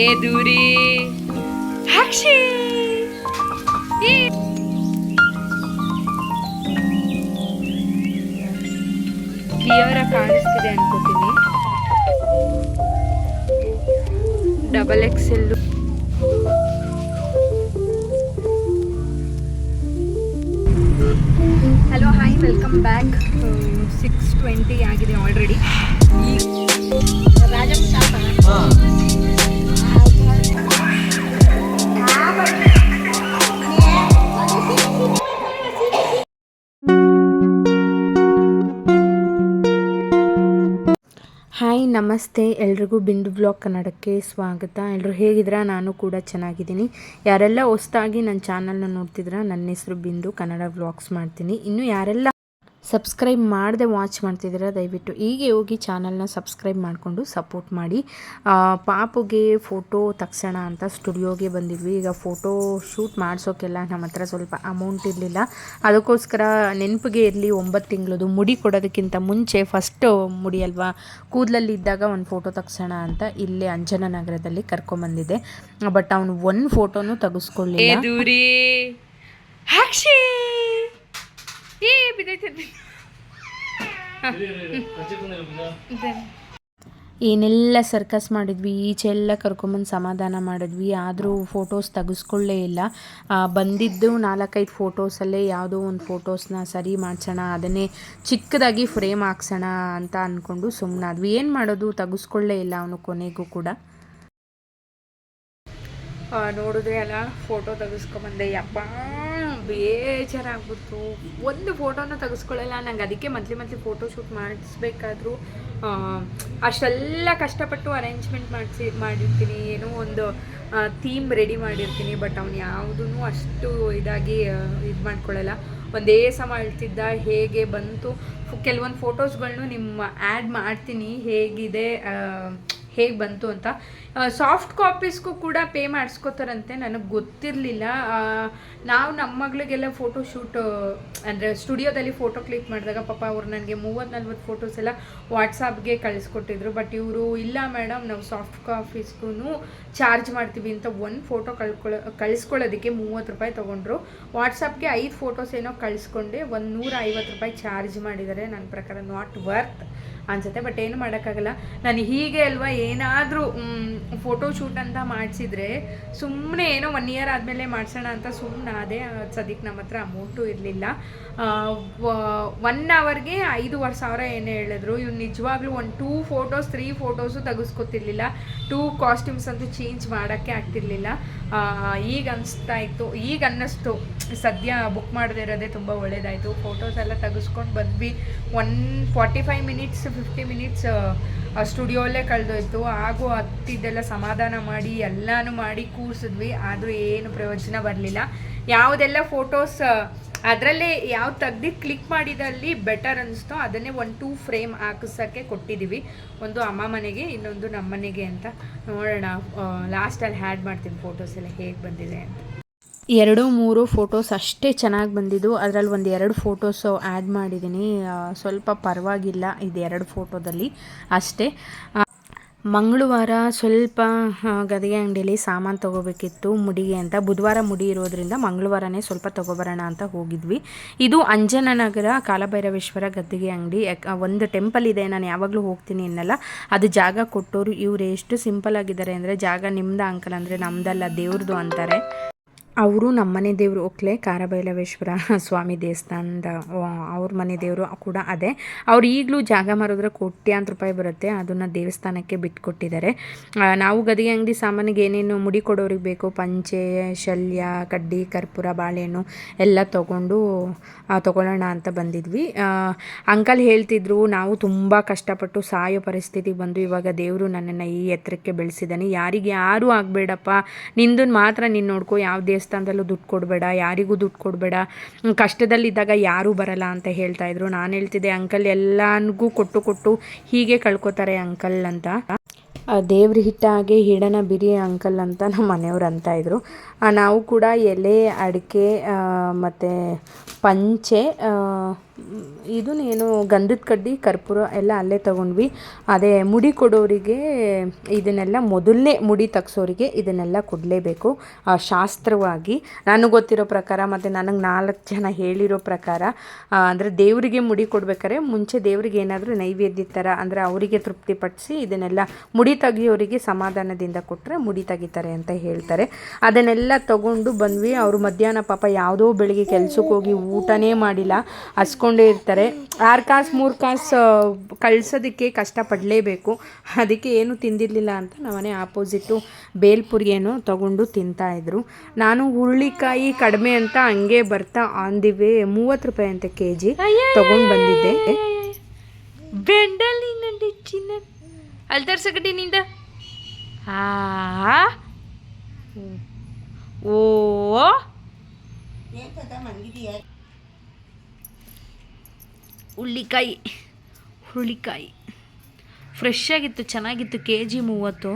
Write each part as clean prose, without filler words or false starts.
ಏ ದೂರಿ ಸಾಕ್ಷಿ ಕ್ಲಿಯರ್ ಕಾಣಿಸ್ತಿದೆ ಅನ್ಕೋತೀನಿ. XXL. Hello hi, welcome back. 6:20 ಆಗಿದೆ ಆಲ್ರೆಡಿ. ಹಾಯ್ ನಮಸ್ತೆ ಎಲ್ರಿಗೂ ಬಿಂದು ಬ್ಲಾಗ್ ಕನ್ನಡಕ್ಕೆ ಸ್ವಾಗತ. ಎಲ್ಲರೂ ಹೇಗಿದ್ದೀರಾ? ನಾನು ಕೂಡ ಚೆನ್ನಾಗಿದ್ದೀನಿ. ಯಾರೆಲ್ಲ ಹೊಸದಾಗಿ ನನ್ನ ಚಾನಲ್ನ ನೋಡ್ತಿದ್ದೀರಾ, ನನ್ನ ಹೆಸರು ಬಿಂದು, ಕನ್ನಡ ವ್ಲಾಗ್ಸ್ ಮಾಡ್ತೀನಿ. ಇನ್ನು ಯಾರೆಲ್ಲ ಸಬ್ಸ್ಕ್ರೈಬ್ ಮಾಡದೆ ವಾಚ್ ಮಾಡ್ತಿದ್ದೀರಾ, ದಯವಿಟ್ಟು ಹೀಗೆ ಹೋಗಿ ಚಾನಲ್ನ ಸಬ್ಸ್ಕ್ರೈಬ್ ಮಾಡಿಕೊಂಡು ಸಪೋರ್ಟ್ ಮಾಡಿ. ಪಾಪುಗೆ ಫೋಟೋ ತಗ್ಸೋಣ ಅಂತ ಸ್ಟುಡಿಯೋಗೆ ಬಂದಿದ್ವಿ. ಈಗ ಫೋಟೋ ಶೂಟ್ ಮಾಡಿಸೋಕ್ಕೆಲ್ಲ ನಮ್ಮ ಹತ್ರ ಸ್ವಲ್ಪ ಅಮೌಂಟ್ ಇರಲಿಲ್ಲ. ಅದಕ್ಕೋಸ್ಕರ ನೆನಪಿಗೆ ಇರಲಿ 9 ತಿಂಗಳದು ಮುಡಿ ಕೊಡೋದಕ್ಕಿಂತ ಮುಂಚೆ ಫಸ್ಟು ಮುಡಿ ಅಲ್ವಾ, ಕೂದಲಲ್ಲಿದ್ದಾಗ ಒಂದು ಫೋಟೋ ತಗ್ಸೋಣ ಅಂತ ಇಲ್ಲೇ ಅಂಜನನಗರದಲ್ಲಿ ಕರ್ಕೊಂಬಂದಿದ್ದೆ. ಬಟ್ ಅವನು ಒಂದು ಫೋಟೋನು ತೆಗೆಸ್ಕೊಳ್ಳಿಲ್ಲ. ಏನೆಲ್ಲ ಸರ್ಕಸ್ ಮಾಡಿದ್ವಿ, ಈಚೆಲ್ಲ ಕರ್ಕೊಂಬಂದು ಸಮಾಧಾನ ಮಾಡಿದ್ವಿ, ಆದರೂ ಫೋಟೋಸ್ ತೆಗೆಸ್ಕೊಳ್ಳೇ ಇಲ್ಲ. ಬಂದಿದ್ದು 4-5 ಫೋಟೋಸಲ್ಲೇ ಯಾವುದೋ ಒಂದು ಫೋಟೋಸ್ನ ಸರಿ ಮಾಡಿಸೋಣ, ಅದನ್ನೇ ಚಿಕ್ಕದಾಗಿ ಫ್ರೇಮ್ ಹಾಕ್ಸೋಣ ಅಂತ ಅಂದ್ಕೊಂಡು ಸುಮ್ಮನಾದ್ವಿ. ಏನು ಮಾಡೋದು, ತೆಗೆಸ್ಕೊಳ್ಳೇ ಇಲ್ಲ ಅವನು ಕೊನೆಗೂ ಕೂಡ. ನೋಡಿದ್ರೆ ಅಲ್ಲ, ಫೋಟೋ ತೆಗೆಸ್ಕೊಂಬಂದೆ. ಯಪ್ಪ ಬೇಜಾರಾಗ್ಬಿಡ್ತು. ಒಂದು ಫೋಟೋನ ತೆಗೆಸ್ಕೊಳ್ಳಲ್ಲ. ನಂಗೆ ಅದಕ್ಕೆ ಮಂತ್ಲಿ ಫೋಟೋ ಶೂಟ್ ಮಾಡಿಸ್ಬೇಕಾದ್ರೂ ಅಷ್ಟೆಲ್ಲ ಕಷ್ಟಪಟ್ಟು ಅರೇಂಜ್ಮೆಂಟ್ ಮಾಡಿರ್ತೀನಿ, ಏನೋ ಒಂದು ಥೀಮ್ ರೆಡಿ ಮಾಡಿರ್ತೀನಿ. ಬಟ್ ಅವ್ನು ಯಾವುದೂ ಅಷ್ಟು ಇದಾಗಿ ಇದು ಮಾಡ್ಕೊಳ್ಳಲ್ಲ. ಒಂದೇ ಸಮ ಹೇಳ್ತಿದ್ದ ಹೇಗೆ ಬಂತು. ಕೆಲವೊಂದು ಫೋಟೋಸ್ಗಳನ್ನೂ ನಿಮ್ಮ ಆ್ಯಡ್ ಮಾಡ್ತೀನಿ ಹೇಗಿದೆ, ಹೇಗೆ ಬಂತು ಅಂತ. ಸಾಫ್ಟ್ ಕಾಪೀಸ್ಗೂ ಕೂಡ ಪೇ ಮಾಡಿಸ್ಕೋತಾರಂತೆ, ನನಗೆ ಗೊತ್ತಿರಲಿಲ್ಲ. ನಾವು ನಮ್ಮ ಮಗಳಿಗೆಲ್ಲ ಫೋಟೋ ಶೂಟ್ ಅಂದರೆ ಸ್ಟುಡಿಯೋದಲ್ಲಿ ಫೋಟೋ ಕ್ಲಿಕ್ ಮಾಡಿದಾಗ ಪಾಪ ಅವ್ರು ನನಗೆ 30-40 ಫೋಟೋಸ್ ಎಲ್ಲ ವಾಟ್ಸಾಪ್ಗೆ ಕಳಿಸ್ಕೊಟ್ಟಿದ್ರು. ಬಟ್ ಇವರು ಇಲ್ಲ ಮೇಡಮ್, ನಾವು ಸಾಫ್ಟ್ ಕಾಪೀಸ್ಗೂ ಚಾರ್ಜ್ ಮಾಡ್ತೀವಿ ಅಂತ ಒಂದು ಫೋಟೋ ಕಳಿಸ್ಕೊಳ್ಳೋದಕ್ಕೆ 30 ರೂಪಾಯಿ ತೊಗೊಂಡ್ರು. ವಾಟ್ಸಾಪ್ಗೆ 5 ಫೋಟೋಸ್ ಏನೋ ಕಳಿಸ್ಕೊಂಡೆ, 150 ರೂಪಾಯಿ ಚಾರ್ಜ್ ಮಾಡಿದ್ದಾರೆ. ನನ್ನ ಪ್ರಕಾರ ನಾಟ್ ವರ್ತ್ ಅನ್ಸುತ್ತೆ. ಬಟ್ ಏನು ಮಾಡೋಕ್ಕಾಗಲ್ಲ. ನಾನು ಹೀಗೆ ಅಲ್ವಾ, ಏನಾದರೂ ಫೋಟೋ ಶೂಟ್ ಅಂತ ಮಾಡಿಸಿದ್ರೆ ಸುಮ್ಮನೆ ಏನೋ 1 ಇಯರ್ ಆದಮೇಲೆ ಮಾಡಿಸೋಣ ಅಂತ ಸುಮ್ಮನೆ ಅದೇ. ಸದ್ಯಕ್ಕೆ ನಮ್ಮ ಹತ್ರ ಅಮೌಂಟು ಇರಲಿಲ್ಲ. 1 ಅವರ್ಗೆ 5,500 ಏನೇ ಹೇಳಿದ್ರು. ಇವ್ರು ನಿಜವಾಗ್ಲೂ 2 ಫೋಟೋಸ್ 3 ಫೋಟೋಸು ತೆಗೆಸ್ಕೊತಿರ್ಲಿಲ್ಲ. 2 ಕಾಸ್ಟ್ಯೂಮ್ಸ್ ಅಂತೂ ಚೇಂಜ್ ಮಾಡೋಕ್ಕೆ ಆಗ್ತಿರ್ಲಿಲ್ಲ. ಈಗ ಅನ್ನಿಸ್ತು ಸದ್ಯ ಬುಕ್ ಮಾಡದೇ ಇರೋದೇ ತುಂಬ ಒಳ್ಳೇದಾಯಿತು. ಫೋಟೋಸ್ ಎಲ್ಲ ತೆಗೆಸ್ಕೊಂಡು ಬಂದ್ವಿ. 45 ಮಿನಿಟ್ಸ್ 50 ಮಿನಿಟ್ಸ್ ಸ್ಟುಡಿಯೋಲ್ಲೇ ಕಳೆದೋಯ್ತು. ಹಾಗೂ ಹತ್ತಿದ್ದೆಲ್ಲ ಸಮಾಧಾನ ಮಾಡಿ ಎಲ್ಲನೂ ಮಾಡಿ ಕೂರಿಸಿದ್ವಿ, ಆದರೂ ಏನು ಪ್ರಯೋಜನ ಬರಲಿಲ್ಲ. ಯಾವುದೆಲ್ಲ ಫೋಟೋಸ್ ಅದರಲ್ಲೇ ಯಾವ ತೆಗ್ದು ಕ್ಲಿಕ್ ಮಾಡಿದಲ್ಲಿ ಬೆಟರ್ ಅನಿಸ್ತೋ ಅದನ್ನೇ 1-2 ಫ್ರೇಮ್ ಹಾಕಿಸೋಕ್ಕೆ ಕೊಟ್ಟಿದ್ದೀವಿ. ಒಂದು ಅಮ್ಮ ಮನೆಗೆ, ಇನ್ನೊಂದು ನಮ್ಮ ಮನೆಗೆ ಅಂತ. ನೋಡೋಣ, ಲಾಸ್ಟಲ್ಲಿ ಹ್ಯಾಡ್ ಮಾಡ್ತೀನಿ ಫೋಟೋಸ್ ಎಲ್ಲ ಹೇಗೆ ಬಂದಿದೆ ಅಂತ. 2-3 ಫೋಟೋಸ್ ಅಷ್ಟೇ ಚೆನ್ನಾಗಿ ಬಂದಿದ್ದು. ಅದರಲ್ಲಿ 1-2 ಫೋಟೋಸು ಆ್ಯಡ್ ಮಾಡಿದ್ದೀನಿ. ಸ್ವಲ್ಪ ಪರವಾಗಿಲ್ಲ ಇದು 2 ಫೋಟೋದಲ್ಲಿ ಅಷ್ಟೇ. ಮಂಗಳವಾರ ಸ್ವಲ್ಪ ಗದಿಗೆ ಅಂಗಡಿಯಲ್ಲಿ ಸಾಮಾನು ತೊಗೋಬೇಕಿತ್ತು ಮುಡಿಗೆ ಅಂತ. ಬುಧವಾರ ಮುಡಿ ಇರೋದ್ರಿಂದ ಮಂಗಳವಾರನೇ ಸ್ವಲ್ಪ ತೊಗೊಬರೋಣ ಅಂತ ಹೋಗಿದ್ವಿ. ಇದು ಅಂಜನನಗರ ಕಾಲಭೈರವೇಶ್ವರ ಗದ್ದಿಗೆ ಅಂಗಡಿ. ಒಂದು ಟೆಂಪಲ್ ಇದೆ, ನಾನು ಯಾವಾಗಲೂ ಹೋಗ್ತೀನಿ ಅನ್ನಲ್ಲ, ಅದು ಜಾಗ ಕೊಟ್ಟೋರು. ಇವರು ಎಷ್ಟು ಸಿಂಪಲ್ ಆಗಿದ್ದಾರೆ ಅಂದರೆ, ಜಾಗ ನಿಮ್ದು ಅಂಕಲ್ ಅಂದರೆ ನಮ್ದಲ್ಲ, ದೇವ್ರದ್ದು ಅಂತಾರೆ. ಅವರು ನಮ್ಮನೆ ದೇವರು ಒಕ್ಲೆ ಕಾಲಭೈರವೇಶ್ವರ ಸ್ವಾಮಿ ದೇವಸ್ಥಾನದ ಅವ್ರ ಮನೆ ದೇವರು ಕೂಡ ಅದೇ. ಅವ್ರು ಈಗಲೂ ಜಾಗ ಮಾರಿದ್ರೆ ಕೋಟ್ಯಾಂತರ ರೂಪಾಯಿ ಬರುತ್ತೆ, ಅದನ್ನು ದೇವಸ್ಥಾನಕ್ಕೆ ಬಿಟ್ಕೊಟ್ಟಿದ್ದಾರೆ. ನಾವು ಗದಿಗೆ ಅಂಗಡಿ ಸಾಮಾನಿಗೆ ಏನೇನು ಮುಡಿ ಕೊಡೋರಿಗೆ ಬೇಕು, ಪಂಚೆ, ಶಲ್ಯ, ಕಡ್ಡಿ, ಕರ್ಪೂರ, ಬಾಳೆಹಣ್ಣು ಎಲ್ಲ ತೊಗೊಳ್ಳೋಣ ಅಂತ ಬಂದಿದ್ವಿ. ಅಂಕಲ್ ಹೇಳ್ತಿದ್ರು, ನಾವು ತುಂಬ ಕಷ್ಟಪಟ್ಟು ಸಾಯೋ ಪರಿಸ್ಥಿತಿಗೆ ಬಂದು ಇವಾಗ ದೇವರು ನನ್ನನ್ನು ಈ ಎತ್ತರಕ್ಕೆ ಬೆಳೆಸಿದ್ದಾನೆ, ಯಾರು ಆಗಬೇಡಪ್ಪ, ನಿಂದನ್ನು ಮಾತ್ರ ನೀನು ನೋಡ್ಕೊ, ಯಾವ ದೇವಸ್ಥಾನದಲ್ಲೂ ದುಡ್ಡು ಕೊಡಬೇಡ, ಯಾರಿಗೂ ದುಡ್ಡು ಕೊಡಬೇಡ, ಕಷ್ಟದಲ್ಲಿದ್ದಾಗ ಯಾರೂ ಬರಲ್ಲ ಅಂತ ಹೇಳ್ತಾಯಿದ್ರು. ನಾನು ಹೇಳ್ತಿದ್ದೆ, ಅಂಕಲ್ ಎಲ್ಲನಿಗೂ ಕೊಟ್ಟು ಹೀಗೆ ಕಳ್ಕೊತಾರೆ ಅಂಕಲ್ ಅಂತ. ದೇವ್ರ ಹಿಟ್ಟಾಗೆ ಹಿಡನ ಬಿರಿ ಅಂಕಲ್ ಅಂತ ನಮ್ಮ ಮನೆಯವ್ರು ಅಂತಾಯಿದ್ರು. ನಾವು ಕೂಡ ಎಲೆ, ಅಡಿಕೆ ಮತ್ತು ಪಂಚೆ ಏನು ಗಂಧದ ಕಡ್ಡಿ ಕರ್ಪೂರ ಎಲ್ಲ ಅಲ್ಲೇ ತೊಗೊಂಡ್ವಿ. ಅದೇ ಮುಡಿ ಕೊಡೋರಿಗೆ ಇದನ್ನೆಲ್ಲ ಮೊದಲನೇ ಮುಡಿ ತೆಗ್ಸೋರಿಗೆ ಇದನ್ನೆಲ್ಲ ಕೊಡಲೇಬೇಕು ಶಾಸ್ತ್ರವಾಗಿ. ನನಗೆ ಗೊತ್ತಿರೋ ಪ್ರಕಾರ ಮತ್ತು ನನಗೆ 4 ಜನ ಹೇಳಿರೋ ಪ್ರಕಾರ ಅಂದರೆ ದೇವರಿಗೆ ಮುಡಿ ಕೊಡ್ಬೇಕಾದ್ರೆ ಮುಂಚೆ ದೇವ್ರಿಗೆ ಏನಾದರೂ ನೈವೇದ್ಯ ಥರ ಅಂದರೆ ಅವರಿಗೆ ತೃಪ್ತಿಪಡಿಸಿ ಇದನ್ನೆಲ್ಲ ಮುಡಿ ತೆಗಿಯೋರಿಗೆ ಸಮಾಧಾನದಿಂದ ಕೊಟ್ಟರೆ ಮುಡಿ ತೆಗಿತಾರೆ ಅಂತ ಹೇಳ್ತಾರೆ. ಅದನ್ನೆಲ್ಲ ತೊಗೊಂಡು ಬಂದ್ವಿ. ಅವರು ಮಧ್ಯಾಹ್ನ ಪಾಪ ಯಾವುದೋ ಬೆಳಿಗ್ಗೆ ಕೆಲ್ಸಕ್ಕೆ ಹೋಗಿ ಊಟನೇ ಮಾಡಿಲ್ಲ, ಹಸ್ಕೊಂಡೇ ಇರ್ತಾರೆ. 6 ಕಾಸು 3 ಕಾಸು ಕಳ್ಸೋದಕ್ಕೆ ಕಷ್ಟಪಡಲೇಬೇಕು. ಅದಕ್ಕೆ ಏನು ತಿಂದಿರಲಿಲ್ಲ ಅಂತ ನಮ್ಮನೆ ಆಪೋಸಿಟ್ಟು ಬೇಲ್ಪುರಿ ಏನೋ ತೊಗೊಂಡು ತಿಂತಾಯಿದ್ರು. ನಾನು ಹುರುಳಿಕಾಯಿ ಕಡಿಮೆ ಅಂತ ಹಂಗೆ ಬರ್ತಾ ಆಂದಿವೆ 30 ರೂಪಾಯಿ ಅಂತ kg ತೊಗೊಂಡು ಬಂದಿದ್ದೆ. ಬೆಂಡಲ್ಲಿ ನಂಡಿ ಚಿನ್ನ ಅಲ್ಲಿ ತರ್ಸಕಟ್ಟಿನಿಂದ ಓ ಹುರುಳಿಕಾಯಿ ಫ್ರೆಶ್ ಆಗಿತ್ತು, ಚೆನ್ನಾಗಿತ್ತು. kg 30.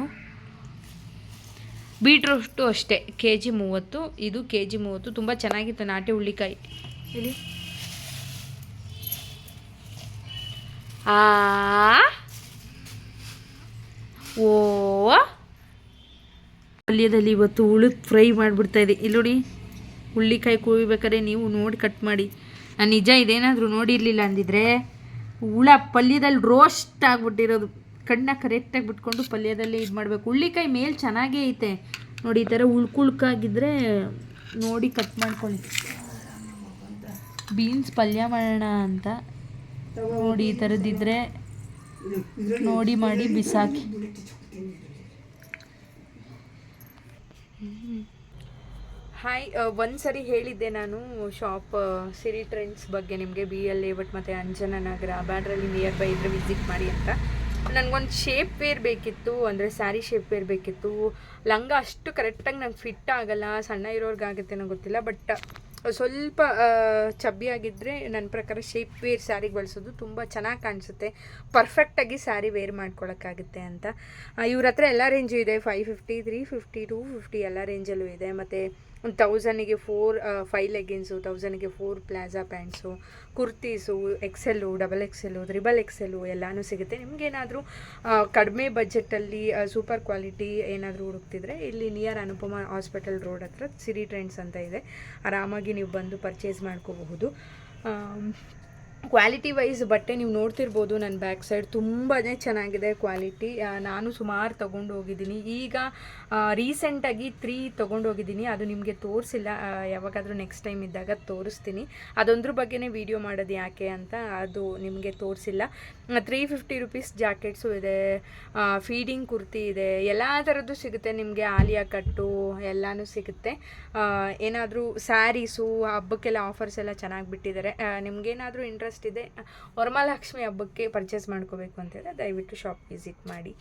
ಬೀಟ್ರೂಟು ಅಷ್ಟೇ kg 30. ಇದು kg 30. ತುಂಬ ಚೆನ್ನಾಗಿತ್ತು ನಾಟಿ ಹುರುಳಿಕಾಯಿ. ಇಲ್ಲಿ ಓ ಪಲ್ಯದಲ್ಲಿ ಇವತ್ತು ಉಳಿದು ಫ್ರೈ ಮಾಡಿಬಿಡ್ತಾಯಿದೆ. ಇಲ್ಲಿ ನೋಡಿ, ಹುರುಳಿಕಾಯಿ ಕುಯ್ಬೇಕಾದ್ರೆ ನೀವು ನೋಡಿ ಕಟ್ ಮಾಡಿ. ನಾನು ನಿಜ ಇದೇನಾದರೂ ನೋಡಿರಲಿಲ್ಲ ಅಂದಿದ್ರೆ ಹುಳ ಪಲ್ಯದಲ್ಲಿ ರೋಸ್ಟ್ ಆಗಿಬಿಟ್ಟಿರೋದು. ಕಣ್ಣ ಕರೆಕ್ಟಾಗಿ ಬಿಟ್ಕೊಂಡು ಪಲ್ಯದಲ್ಲಿ ಇದು ಮಾಡಬೇಕು. ಹುರುಳಿಕಾಯಿ ಮೇಲೆ ಚೆನ್ನಾಗೇ ಐತೆ ನೋಡಿ, ಈ ಥರ ಉಳ್ಕಾಗಿದ್ದರೆ ನೋಡಿ ಕಟ್ ಮಾಡ್ಕೊಳ್ಳಿ. ಬೀನ್ಸ್ ಪಲ್ಯ ಮಾಡೋಣ ಅಂತ ನೋಡಿ, ಈ ಥರದ್ದಿದ್ರೆ ನೋಡಿ ಮಾಡಿ ಬಿಸಾಕಿ. ಹಾಯ್, ಒಂದು ಸರಿ ಹೇಳಿದ್ದೆ ನಾನು ಶಾಪ್ ಸಿರಿ ಟ್ರೆಂಡ್ಸ್ ಬಗ್ಗೆ ನಿಮಗೆ, BL ಲೇಔಟ್ ಮತ್ತು ಅಂಜನಾ ನಗರ ಬ್ಯಾಂಡ್ರಲ್ಲಿ ನಿಯರ್ ಬೈ ಇದ್ರೆ ವಿಸಿಟ್ ಮಾಡಿ ಅಂತ. ನನಗೊಂದು ಶೇಪ್ ವೇರ್ ಬೇಕಿತ್ತು, ಅಂದರೆ ಸ್ಯಾರಿ ಶೇಪ್ ವೇರ್ ಬೇಕಿತ್ತು. ಲಂಗ ಅಷ್ಟು ಕರೆಕ್ಟಾಗಿ ನಂಗೆ ಫಿಟ್ ಆಗಲ್ಲ, ಸಣ್ಣ ಇರೋರ್ಗಾಗುತ್ತೆ ನನಗೆ ಗೊತ್ತಿಲ್ಲ. ಬಟ್ ಸ್ವಲ್ಪ ಚಬ್ಬಿಯಾಗಿದ್ದರೆ ನನ್ನ ಪ್ರಕಾರ ಶೇಪ್ ವೇರ್ ಸ್ಯಾರಿಗೆ ಬಳಸೋದು ತುಂಬ ಚೆನ್ನಾಗಿ ಕಾಣಿಸುತ್ತೆ, ಪರ್ಫೆಕ್ಟಾಗಿ ಸ್ಯಾರಿ ವೇರ್ ಮಾಡ್ಕೊಳಕ್ಕಾಗುತ್ತೆ ಅಂತ. ಇವ್ರ ಹತ್ರ ಎಲ್ಲ ರೇಂಜು ಇದೆ, 550, 350, 250 ಎಲ್ಲ ರೇಂಜಲ್ಲೂ ಇದೆ. ಮತ್ತು 1000ಗೆ 5 ಲೆಗ್ಗಿನ್ಸು, 1000ಗೆ 4 palazzo pants, kurtis, XL, XXL, XXL ಎಲ್ಲನೂ ಸಿಗುತ್ತೆ. ನಿಮಗೇನಾದರೂ ಕಡಿಮೆ ಬಜೆಟಲ್ಲಿ ಸೂಪರ್ ಕ್ವಾಲಿಟಿ ಏನಾದರೂ ಹುಡುಕ್ತಿದ್ರೆ ಇಲ್ಲಿ ನಿಯರ್ ಅನುಪಮ ಹಾಸ್ಪಿಟಲ್ ರೋಡ್ ಹತ್ರ ಸಿರಿ ಟ್ರೆಂಡ್ಸ್ ಅಂತ ಇದೆ, ಆರಾಮಾಗಿ ನೀವು ಬಂದು ಪರ್ಚೇಸ್ ಮಾಡ್ಕೋಬಹುದು. ಕ್ವಾಲಿಟಿ ವೈಸ್ ಬಟ್ಟೆ ನೀವು ನೋಡ್ತಿರ್ಬೋದು ನನ್ನ ಬ್ಯಾಕ್ ಸೈಡ್ ತುಂಬಾ ಚೆನ್ನಾಗಿದೆ ಕ್ವಾಲಿಟಿ. ನಾನು ಸುಮಾರು ತೊಗೊಂಡು ಹೋಗಿದ್ದೀನಿ. ಈಗ ರೀಸೆಂಟಾಗಿ 3 ತೊಗೊಂಡು ಹೋಗಿದ್ದೀನಿ, ಅದು ನಿಮಗೆ ತೋರಿಸಿಲ್ಲ. ಯಾವಾಗಾದರೂ ನೆಕ್ಸ್ಟ್ ಟೈಮ್ ಇದ್ದಾಗ ತೋರಿಸ್ತೀನಿ. ಅದೊಂದ್ರ ಬಗ್ಗೆನೇ ವಿಡಿಯೋ ಮಾಡೋದು ಯಾಕೆ ಅಂತ ಅದು ನಿಮಗೆ ತೋರಿಸಿಲ್ಲ. 350 ರೂಪೀಸ್ ಜಾಕೆಟ್ಸು ಇದೆ, ಫೀಡಿಂಗ್ ಕುರ್ತಿ ಇದೆ, ಎಲ್ಲ ಥರದ್ದು ಸಿಗುತ್ತೆ ನಿಮಗೆ. ಆಲಿಯಾ ಕಟ್ಟು ಎಲ್ಲನೂ ಸಿಗುತ್ತೆ. ಏನಾದರೂ ಸ್ಯಾರೀಸು ಹಬ್ಬಕ್ಕೆಲ್ಲ ಆಫರ್ಸ್ ಎಲ್ಲ ಚೆನ್ನಾಗಿ ಬಿಟ್ಟಿದ್ದಾರೆ. ನಿಮಗೇನಾದರೂ ಇಂಟ್ರೆಸ್ಟ್ ಇದೆ ವರಮಹಾಲಕ್ಷ್ಮಿ ಹಬ್ಬಕ್ಕೆ ಪರ್ಚೇಸ್ ಮಾಡ್ಕೋಬೇಕು ಅಂತೇಳಿದ್ರೆ ದಯವಿಟ್ಟು ಶಾಪ್ ವಿಸಿಟ್ ಮಾಡಿ.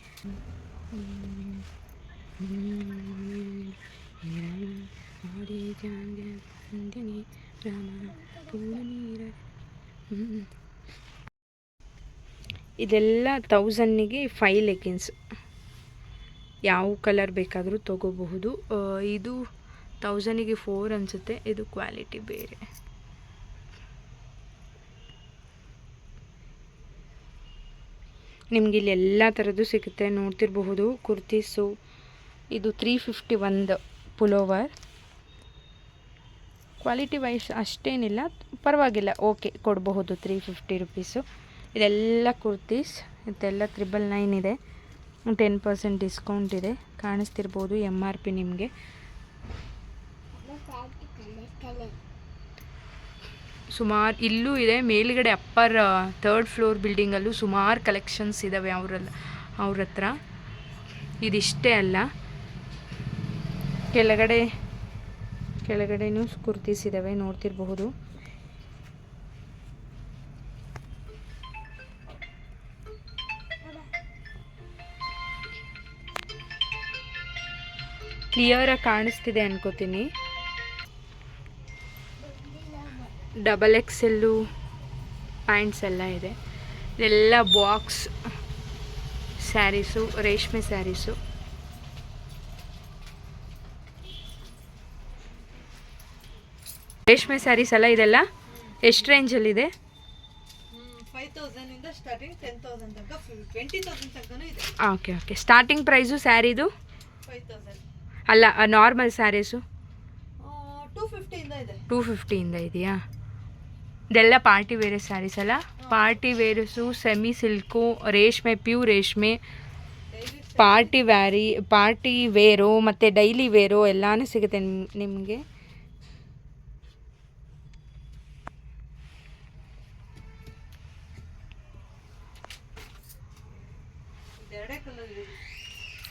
ಇದೆಲ್ಲ 1000ಗೆ 5 ಲೆಗ್ಗಿನ್ಸ್, ಯಾವ ಕಲರ್ ಬೇಕಾದರೂ ತೊಗೋಬಹುದು. ಇದು 1000ಗೆ 4 ಅನಿಸುತ್ತೆ. ಇದು ಕ್ವಾಲಿಟಿ ಬೇರೆ. ನಿಮಗೆ ಇಲ್ಲಿ ಎಲ್ಲ ಥರದ್ದು ಸಿಗುತ್ತೆ, ನೋಡ್ತಿರಬಹುದು. ಕುರ್ತೀಸು ಇದು 351 ಪುಲೋವರ್. ಕ್ವಾಲಿಟಿ ವೈಸ್ ಅಷ್ಟೇನಿಲ್ಲ, ಪರವಾಗಿಲ್ಲ, ಓಕೆ ಕೊಡಬಹುದು. 350 ರೂಪೀಸು. ಇದೆಲ್ಲ ಕುರ್ತೀಸ್, ಇದೆಲ್ಲ 999 ಇದೆ, 10% ಡಿಸ್ಕೌಂಟ್ ಇದೆ. ಕಾಣಿಸ್ತಿರ್ಬೋದು MRP ನಿಮಗೆ. ಸುಮಾರು ಇಲ್ಲೂ ಇದೆ, ಮೇಲ್ಗಡೆ ಅಪ್ಪರ್ 3rd ಫ್ಲೋರ್ ಬಿಲ್ಡಿಂಗಲ್ಲೂ ಸುಮಾರು ಕಲೆಕ್ಷನ್ಸ್ ಇದ್ದಾವೆ ಅವ್ರ ಹತ್ರ. ಇದಿಷ್ಟೇ ಅಲ್ಲ, ಕೆಳಗಡೆನೂ ಕುರ್ತೀಸ್ ಇದ್ದಾವೆ, ನೋಡ್ತಿರಬಹುದು. ಕ್ಲಿಯರಾಗಿ ಕಾಣಿಸ್ತಿದೆ ಅನ್ಕೋತೀನಿ. XXL ಪ್ಯಾಂಟ್ಸ್ ಎಲ್ಲ ಇದೆ. ಇದೆಲ್ಲ ಬಾಕ್ಸ್ ಸ್ಯಾರೀಸು, ರೇಷ್ಮೆ ಸ್ಯಾರೀಸು. ರೇಷ್ಮೆ ಸ್ಯಾರೀಸ್ ಎಲ್ಲ ಇದೆಲ್ಲ ಎಷ್ಟು ರೇಂಜಲ್ಲಿದೆ? 5,000 ಇಂದ ಸ್ಟಾರ್ಟಿಂಗ್ 10,000 ತನಕ 20,000 ತನಕನೂ ಇದೆ. ಓಕೆ ಸ್ಟಾರ್ಟಿಂಗ್ ಪ್ರೈಸು ಸ್ಯಾರಿದು 5,000 ಅಲ್ಲ ನಾರ್ಮಲ್ ಸ್ಯಾರೀಸು 250 ಇಂದ ಇದೆ. 250 ಇಂದ ಇದೆಯಾ? ಇದೆಲ್ಲ ಪಾರ್ಟಿ ವೇರ್ ಸ್ಯಾರೀಸ್ ಅಲ್ಲ? ಪಾರ್ಟಿ ವೇರ್ಸು, ಸೆಮಿ ಸಿಲ್ಕು, ರೇಷ್ಮೆ, ಪ್ಯೂರ್ ರೇಷ್ಮೆ, ಪಾರ್ಟಿ ವೇರು ಮತ್ತು ಡೈಲಿ ವೇರು ಎಲ್ಲನೂ ಸಿಗುತ್ತೆ ನಿಮಗೆ.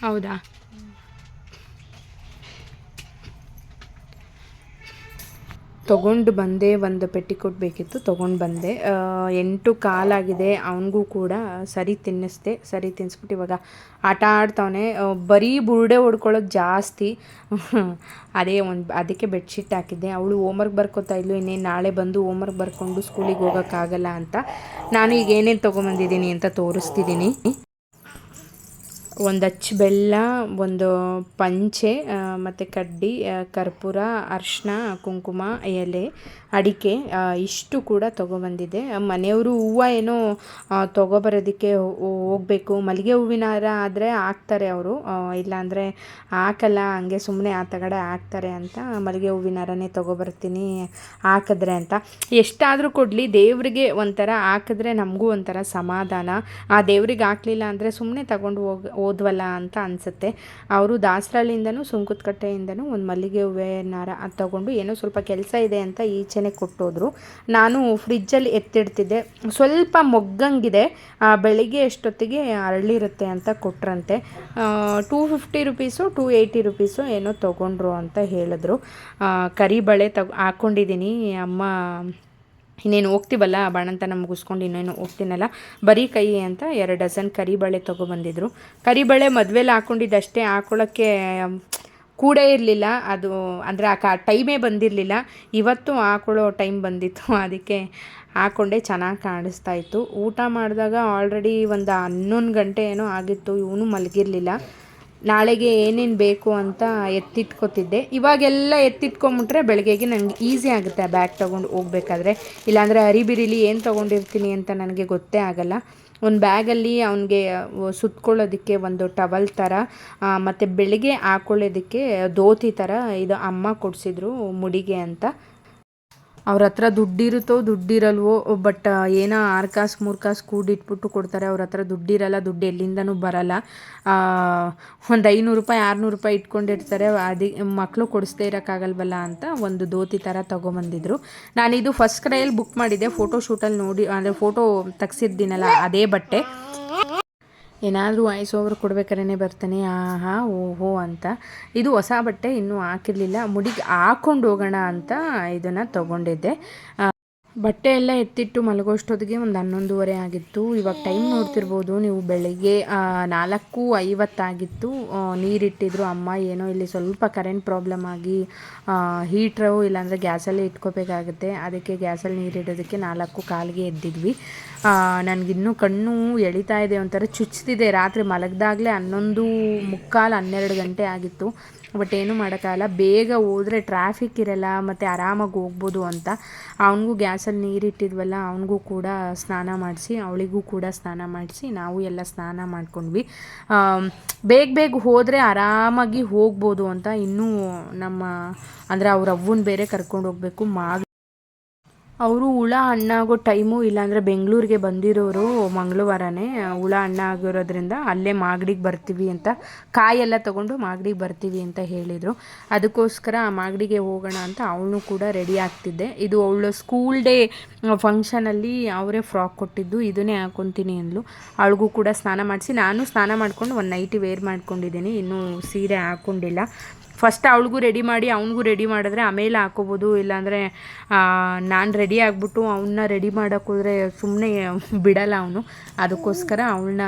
ಹೌದಾ? ತೊಗೊಂಡು ಬಂದೆ, ಒಂದು ಪೆಟ್ಟಿಕೋಟ್ ಬೇಕಿತ್ತು, ತೊಗೊಂಡು ಬಂದೆ. 8 ಕಾಲಾಗಿದೆ. ಅವನಿಗೂ ಕೂಡ ಸರಿ ತಿನ್ನಿಸ್ಬಿಟ್ಟು ಇವಾಗ ಆಟ ಆಡ್ತವನೆ. ಬರೀ ಬುರುಡೆ ಹೊಡ್ಕೊಳ್ಳೋದು ಜಾಸ್ತಿ. ಅದಕ್ಕೆ ಬೆಡ್ಶೀಟ್ ಹಾಕಿದ್ದೆ. ಅವಳು ಹೋಮ್ವರ್ಕ್ ಬರ್ಕೋತಾ ಇದ್ಲು. ಇನ್ನೇನು ನಾಳೆ ಬಂದು ಹೋಮ್ವರ್ಕ್ ಬರ್ಕೊಂಡು ಸ್ಕೂಲಿಗೆ ಹೋಗೋಕ್ಕಾಗಲ್ಲ ಅಂತ ನಾನು ಈಗ ಏನೇನು ತೊಗೊಂಬಂದಿದ್ದೀನಿ ಅಂತ ತೋರಿಸ್ತಿದ್ದೀನಿ. ಒಂದು ಅಚ್ಚು ಬೆಲ್ಲ, ಒಂದು ಪಂಚೆ ಮತ್ತು ಕಡ್ಡಿ, ಕರ್ಪೂರ, ಅರಿಶಿನ, ಕುಂಕುಮ, ಎಲೆ, ಅಡಿಕೆ ಇಷ್ಟು ಕೂಡ ತೊಗೊಬಂದಿದ್ದೆ. ಮನೆಯವರು ಹೂವು ಏನೋ ತೊಗೊಬರೋದಕ್ಕೆ ಹೋಗಬೇಕು. ಮಲ್ಲಿಗೆ ಹೂವಿನ ಹಾರ ಆದರೆ ಹಾಕ್ತಾರೆ ಅವರು, ಇಲ್ಲಾಂದರೆ ಹಾಕಲ್ಲ, ಹಂಗೆ ಸುಮ್ಮನೆ ಆ ತಗಡೆ ಹಾಕ್ತಾರೆ ಅಂತ ಮಲ್ಲಿಗೆ ಹೂವಿನ ಹಾರನೇ ತೊಗೊಬರ್ತೀನಿ ಹಾಕಿದ್ರೆ ಅಂತ. ಎಷ್ಟಾದರೂ ಕೊಡಲಿ, ದೇವರಿಗೆ ಒಂಥರ ಹಾಕಿದ್ರೆ ನಮಗೂ ಒಂಥರ ಸಮಾಧಾನ. ಆ ದೇವ್ರಿಗೆ ಹಾಕಲಿಲ್ಲ ಅಂದರೆ ಸುಮ್ಮನೆ ತಗೊಂಡು ಹೋದ್ವಲ್ಲ ಅಂತ ಅನಿಸುತ್ತೆ. ಅವರು ದಾಸರಳ್ಳಿಯಿಂದನೂ ಸುಂಕದಕಟ್ಟೆಯಿಂದನೂ ಒಂದು ಮಲ್ಲಿಗೆ ಹೂವಿನ ಹಾರ ಅದು ತೊಗೊಂಡು ಏನೋ ಸ್ವಲ್ಪ ಕೆಲಸ ಇದೆ ಅಂತ ಈಚೆನೆ ಕೊಟ್ಟೋದ್ರು. ನಾನು ಫ್ರಿಜ್ಜಲ್ಲಿ ಎತ್ತಿಡ್ತಿದ್ದೆ. ಸ್ವಲ್ಪ ಮೊಗ್ಗಂಗಿದೆ, ಬೆಳಿಗ್ಗೆ ಎಷ್ಟೊತ್ತಿಗೆ ಅರಳಿರುತ್ತೆ ಅಂತ ಕೊಟ್ರಂತೆ. 250 ರುಪೀಸು 280 ರುಪೀಸು ಏನೋ ತೊಗೊಂಡ್ರು ಅಂತ ಹೇಳಿದ್ರು. ಕರಿಬಳೆ ಹಾಕ್ಕೊಂಡಿದ್ದೀನಿ. ಅಮ್ಮ ಇನ್ನೇನು ಹೋಗ್ತೀವಲ್ಲ, ಬಾಣಂತನ ಮುಗಿಸ್ಕೊಂಡು ಇನ್ನೇನು ಹೋಗ್ತೀನಲ್ಲ, ಬರೀ ಕೈ ಅಂತ 2 ಡಜನ್ ಕರಿಬಳೆ ತೊಗೊಬಂದಿದ್ರು. ಕರಿಬಳೆ ಮದುವೆಲಿ ಹಾಕ್ಕೊಂಡಿದ್ದಷ್ಟೇ, ಹಾಕ್ಕೊಳ್ಳೋಕ್ಕೆ ಕೂಡೇ ಇರಲಿಲ್ಲ. ಅದು ಅಂದರೆ ಟೈಮೇ ಬಂದಿರಲಿಲ್ಲ. ಇವತ್ತು ಹಾಕ್ಕೊಳ್ಳೋ ಟೈಮ್ ಬಂದಿತ್ತು, ಅದಕ್ಕೆ ಹಾಕ್ಕೊಂಡೆ. ಚೆನ್ನಾಗಿ ಕಾಣಿಸ್ತಾ ಇತ್ತು. ಊಟ ಮಾಡಿದಾಗ ಆಲ್ರೆಡಿ ಒಂದು 11 ಗಂಟೆ ಏನೋ ಆಗಿತ್ತು. ಇವನು ಮಲಗಿರಲಿಲ್ಲ. ನಾಳೆಗೆ ಏನೇನು ಬೇಕು ಅಂತ ಎತ್ತಿಟ್ಕೊತಿದ್ದೆ. ಇವಾಗೆಲ್ಲ ಎತ್ತಿಟ್ಕೊಂಬಿಟ್ರೆ ಬೆಳಗ್ಗೆಗೆ ನನಗೆ ಈಸಿ ಆಗುತ್ತೆ ಬ್ಯಾಗ್ ತೊಗೊಂಡು ಹೋಗ್ಬೇಕಾದ್ರೆ. ಇಲ್ಲಾಂದರೆ ಹರಿಬಿರಿಲಿ ಏನು ತೊಗೊಂಡಿರ್ತೀನಿ ಅಂತ ನನಗೆ ಗೊತ್ತೇ ಆಗಲ್ಲ. ಒಂದು ಬ್ಯಾಗಲ್ಲಿ ಅವನಿಗೆ ಸುತ್ಕೊಳ್ಳೋದಕ್ಕೆ ಒಂದು ಟವಲ್ ಥರ ಮತ್ತು ಬೆಳಿಗ್ಗೆ ಹಾಕ್ಕೊಳ್ಳೋದಕ್ಕೆ ಧೋತಿ ಥರ ಇದು ಅಮ್ಮ ಕೊಡಿಸಿದ್ರು ಮುಡಿಗೆ ಅಂತ. ಅವ್ರ ಹತ್ರ ದುಡ್ಡಿರುತ್ತೋ ದುಡ್ಡಿರಲ್ವೋ, ಬಟ್ ಏನೋ 6 ಕಾಸು 3 ಕಾಸು ಕೂಡಿಟ್ಬಿಟ್ಟು ಕೊಡ್ತಾರೆ. ಅವ್ರ ಹತ್ರ ದುಡ್ಡಿರಲ್ಲ, ದುಡ್ಡು ಎಲ್ಲಿಂದನೂ ಬರಲ್ಲ. ಒಂದು 500 ರೂಪಾಯಿ 600 ರೂಪಾಯಿ ಇಟ್ಕೊಂಡಿರ್ತಾರೆ. ಮಕ್ಕಳು ಕೊಡಿಸ್ದೇ ಇರೋಕ್ಕಾಗಲ್ವಲ್ಲ ಅಂತ ಒಂದು ಧೋತಿ ಥರ ತೊಗೊಂಬಂದಿದ್ರು. ನಾನಿದು ಫಸ್ಟ್ ಕ್ರೈಯಲ್ಲಿ ಬುಕ್ ಮಾಡಿದ್ದೆ. ಫೋಟೋ ಶೂಟಲ್ಲಿ ನೋಡಿ, ಅಂದರೆ ಫೋಟೋ ತೆಗ್ಸಿದ್ದೀನಲ್ಲ ಅದೇ ಬಟ್ಟೆ. ಏನಾದರೂ ವಾಯ್ಸ್ ಓವರ್ ಕೊಡ್ಬೇಕಾದ್ರೆ ಬರ್ತಾನೆ ಆಹಾ ಓಹೋ ಅಂತ. ಇದು ಹೊಸ ಬಟ್ಟೆ, ಇನ್ನೂ ಹಾಕಿರಲಿಲ್ಲ. ಮುಡಿಗೆ ಹಾಕ್ಕೊಂಡು ಹೋಗೋಣ ಅಂತ ಇದನ್ನು ತೊಗೊಂಡಿದ್ದೆ. ಬಟ್ಟೆ ಎಲ್ಲ ಎತ್ತಿಟ್ಟು ಮಲಗೋಷ್ಟೊತ್ತಿಗೆ ಒಂದು 11:30 ಆಗಿತ್ತು. ಇವಾಗ ಟೈಮ್ ನೋಡ್ತಿರ್ಬೋದು ನೀವು, ಬೆಳಗ್ಗೆ 4:50 ಆಗಿತ್ತು. ನೀರಿಟ್ಟಿದ್ರು ಅಮ್ಮ. ಏನೋ ಇಲ್ಲಿ ಸ್ವಲ್ಪ ಕರೆಂಟ್ ಪ್ರಾಬ್ಲಮ್ ಆಗಿ ಹೀಟ್ರು ಇಲ್ಲಾಂದರೆ ಗ್ಯಾಸಲ್ಲೇ ಇಟ್ಕೋಬೇಕಾಗುತ್ತೆ. ಅದಕ್ಕೆ ಗ್ಯಾಸಲ್ಲಿ ನೀರಿಡೋದಕ್ಕೆ 4:15ಗೆ ಎದ್ದಿದ್ವಿ. ನನಗಿನ್ನೂ ಕಣ್ಣು ಎಳಿತಾ ಇದೆ, ಒಂಥರ ಚುಚ್ತಿದೆ. ರಾತ್ರಿ ಮಲಗಿದಾಗಲೇ 11:45 12 ಗಂಟೆ ಆಗಿತ್ತು. ಬಟ್ ಏನೂ ಮಾಡೋಕ್ಕಾಗಲ್ಲ. ಬೇಗ ಹೋದರೆ ಟ್ರಾಫಿಕ್ ಇರಲ್ಲ ಮತ್ತು ಆರಾಮಾಗಿ ಹೋಗ್ಬೋದು ಅಂತ ಅವನಿಗೂ ಗ್ಯಾಸಲ್ಲಿ ನೀರಿಟ್ಟಿದ್ವಲ್ಲ, ಅವನಿಗೂ ಕೂಡ ಸ್ನಾನ ಮಾಡಿಸಿ, ಅವಳಿಗೂ ಕೂಡ ಸ್ನಾನ ಮಾಡಿಸಿ, ನಾವು ಎಲ್ಲ ಸ್ನಾನ ಮಾಡ್ಕೊಂಡ್ವಿ. ಬೇಗ ಹೋದರೆ ಆರಾಮಾಗಿ ಹೋಗ್ಬೋದು ಅಂತ. ಇನ್ನೂ ನಮ್ಮ ಅಂದರೆ ಅವ್ರ ಅವ್ವನ ಬೇರೆ ಕರ್ಕೊಂಡು ಹೋಗಬೇಕು. ಅವರು ಹುಳ ಹಣ್ಣಾಗೋ ಟೈಮು, ಇಲ್ಲಾಂದರೆ ಬೆಂಗಳೂರಿಗೆ ಬಂದಿರೋರು ಮಂಗಳವಾರನೇ. ಹುಳ ಹಣ್ಣಾಗಿರೋದ್ರಿಂದ ಅಲ್ಲೇ ಮಾಗಡಿಗೆ ಬರ್ತೀವಿ ಅಂತ, ಕಾಯೆಲ್ಲ ತೊಗೊಂಡು ಮಾಗಡಿಗೆ ಬರ್ತೀವಿ ಅಂತ ಹೇಳಿದರು. ಅದಕ್ಕೋಸ್ಕರ ಮಾಗಡಿಗೆ ಹೋಗೋಣ ಅಂತ ಅವಳು ಕೂಡ ರೆಡಿ ಆಗ್ತಿದ್ದೆ. ಇದು ಅವಳು ಸ್ಕೂಲ್ ಡೇ ಫಂಕ್ಷನಲ್ಲಿ ಅವರೇ ಫ್ರಾಕ್ ಕೊಟ್ಟಿದ್ದು, ಇದನ್ನೇ ಹಾಕ್ಕೊತೀನಿ ಅಂದ್ಲು. ಅವಳಿಗೂ ಕೂಡ ಸ್ನಾನ ಮಾಡಿಸಿ, ನಾನು ಸ್ನಾನ ಮಾಡ್ಕೊಂಡು ಒಂದು ನೈಟಿ ವೇರ್ ಮಾಡ್ಕೊಂಡಿದ್ದೀನಿ. ಇನ್ನೂ ಸೀರೆ ಹಾಕ್ಕೊಂಡಿಲ್ಲ. ಫಸ್ಟ್ ಅವಳಿಗೂ ರೆಡಿ ಮಾಡಿ ಅವನಿಗೂ ರೆಡಿ ಮಾಡಿದ್ರೆ ಆಮೇಲೆ ಹಾಕೋಬೋದು. ಇಲ್ಲಾಂದರೆ ನಾನು ರೆಡಿ ಆಗಿಬಿಟ್ಟು ಅವನ್ನ ರೆಡಿ ಮಾಡೋಕ್ಕೆ ಹೋದರೆ ಸುಮ್ಮನೆ ಬಿಡಲ್ಲ ಅವನು. ಅದಕ್ಕೋಸ್ಕರ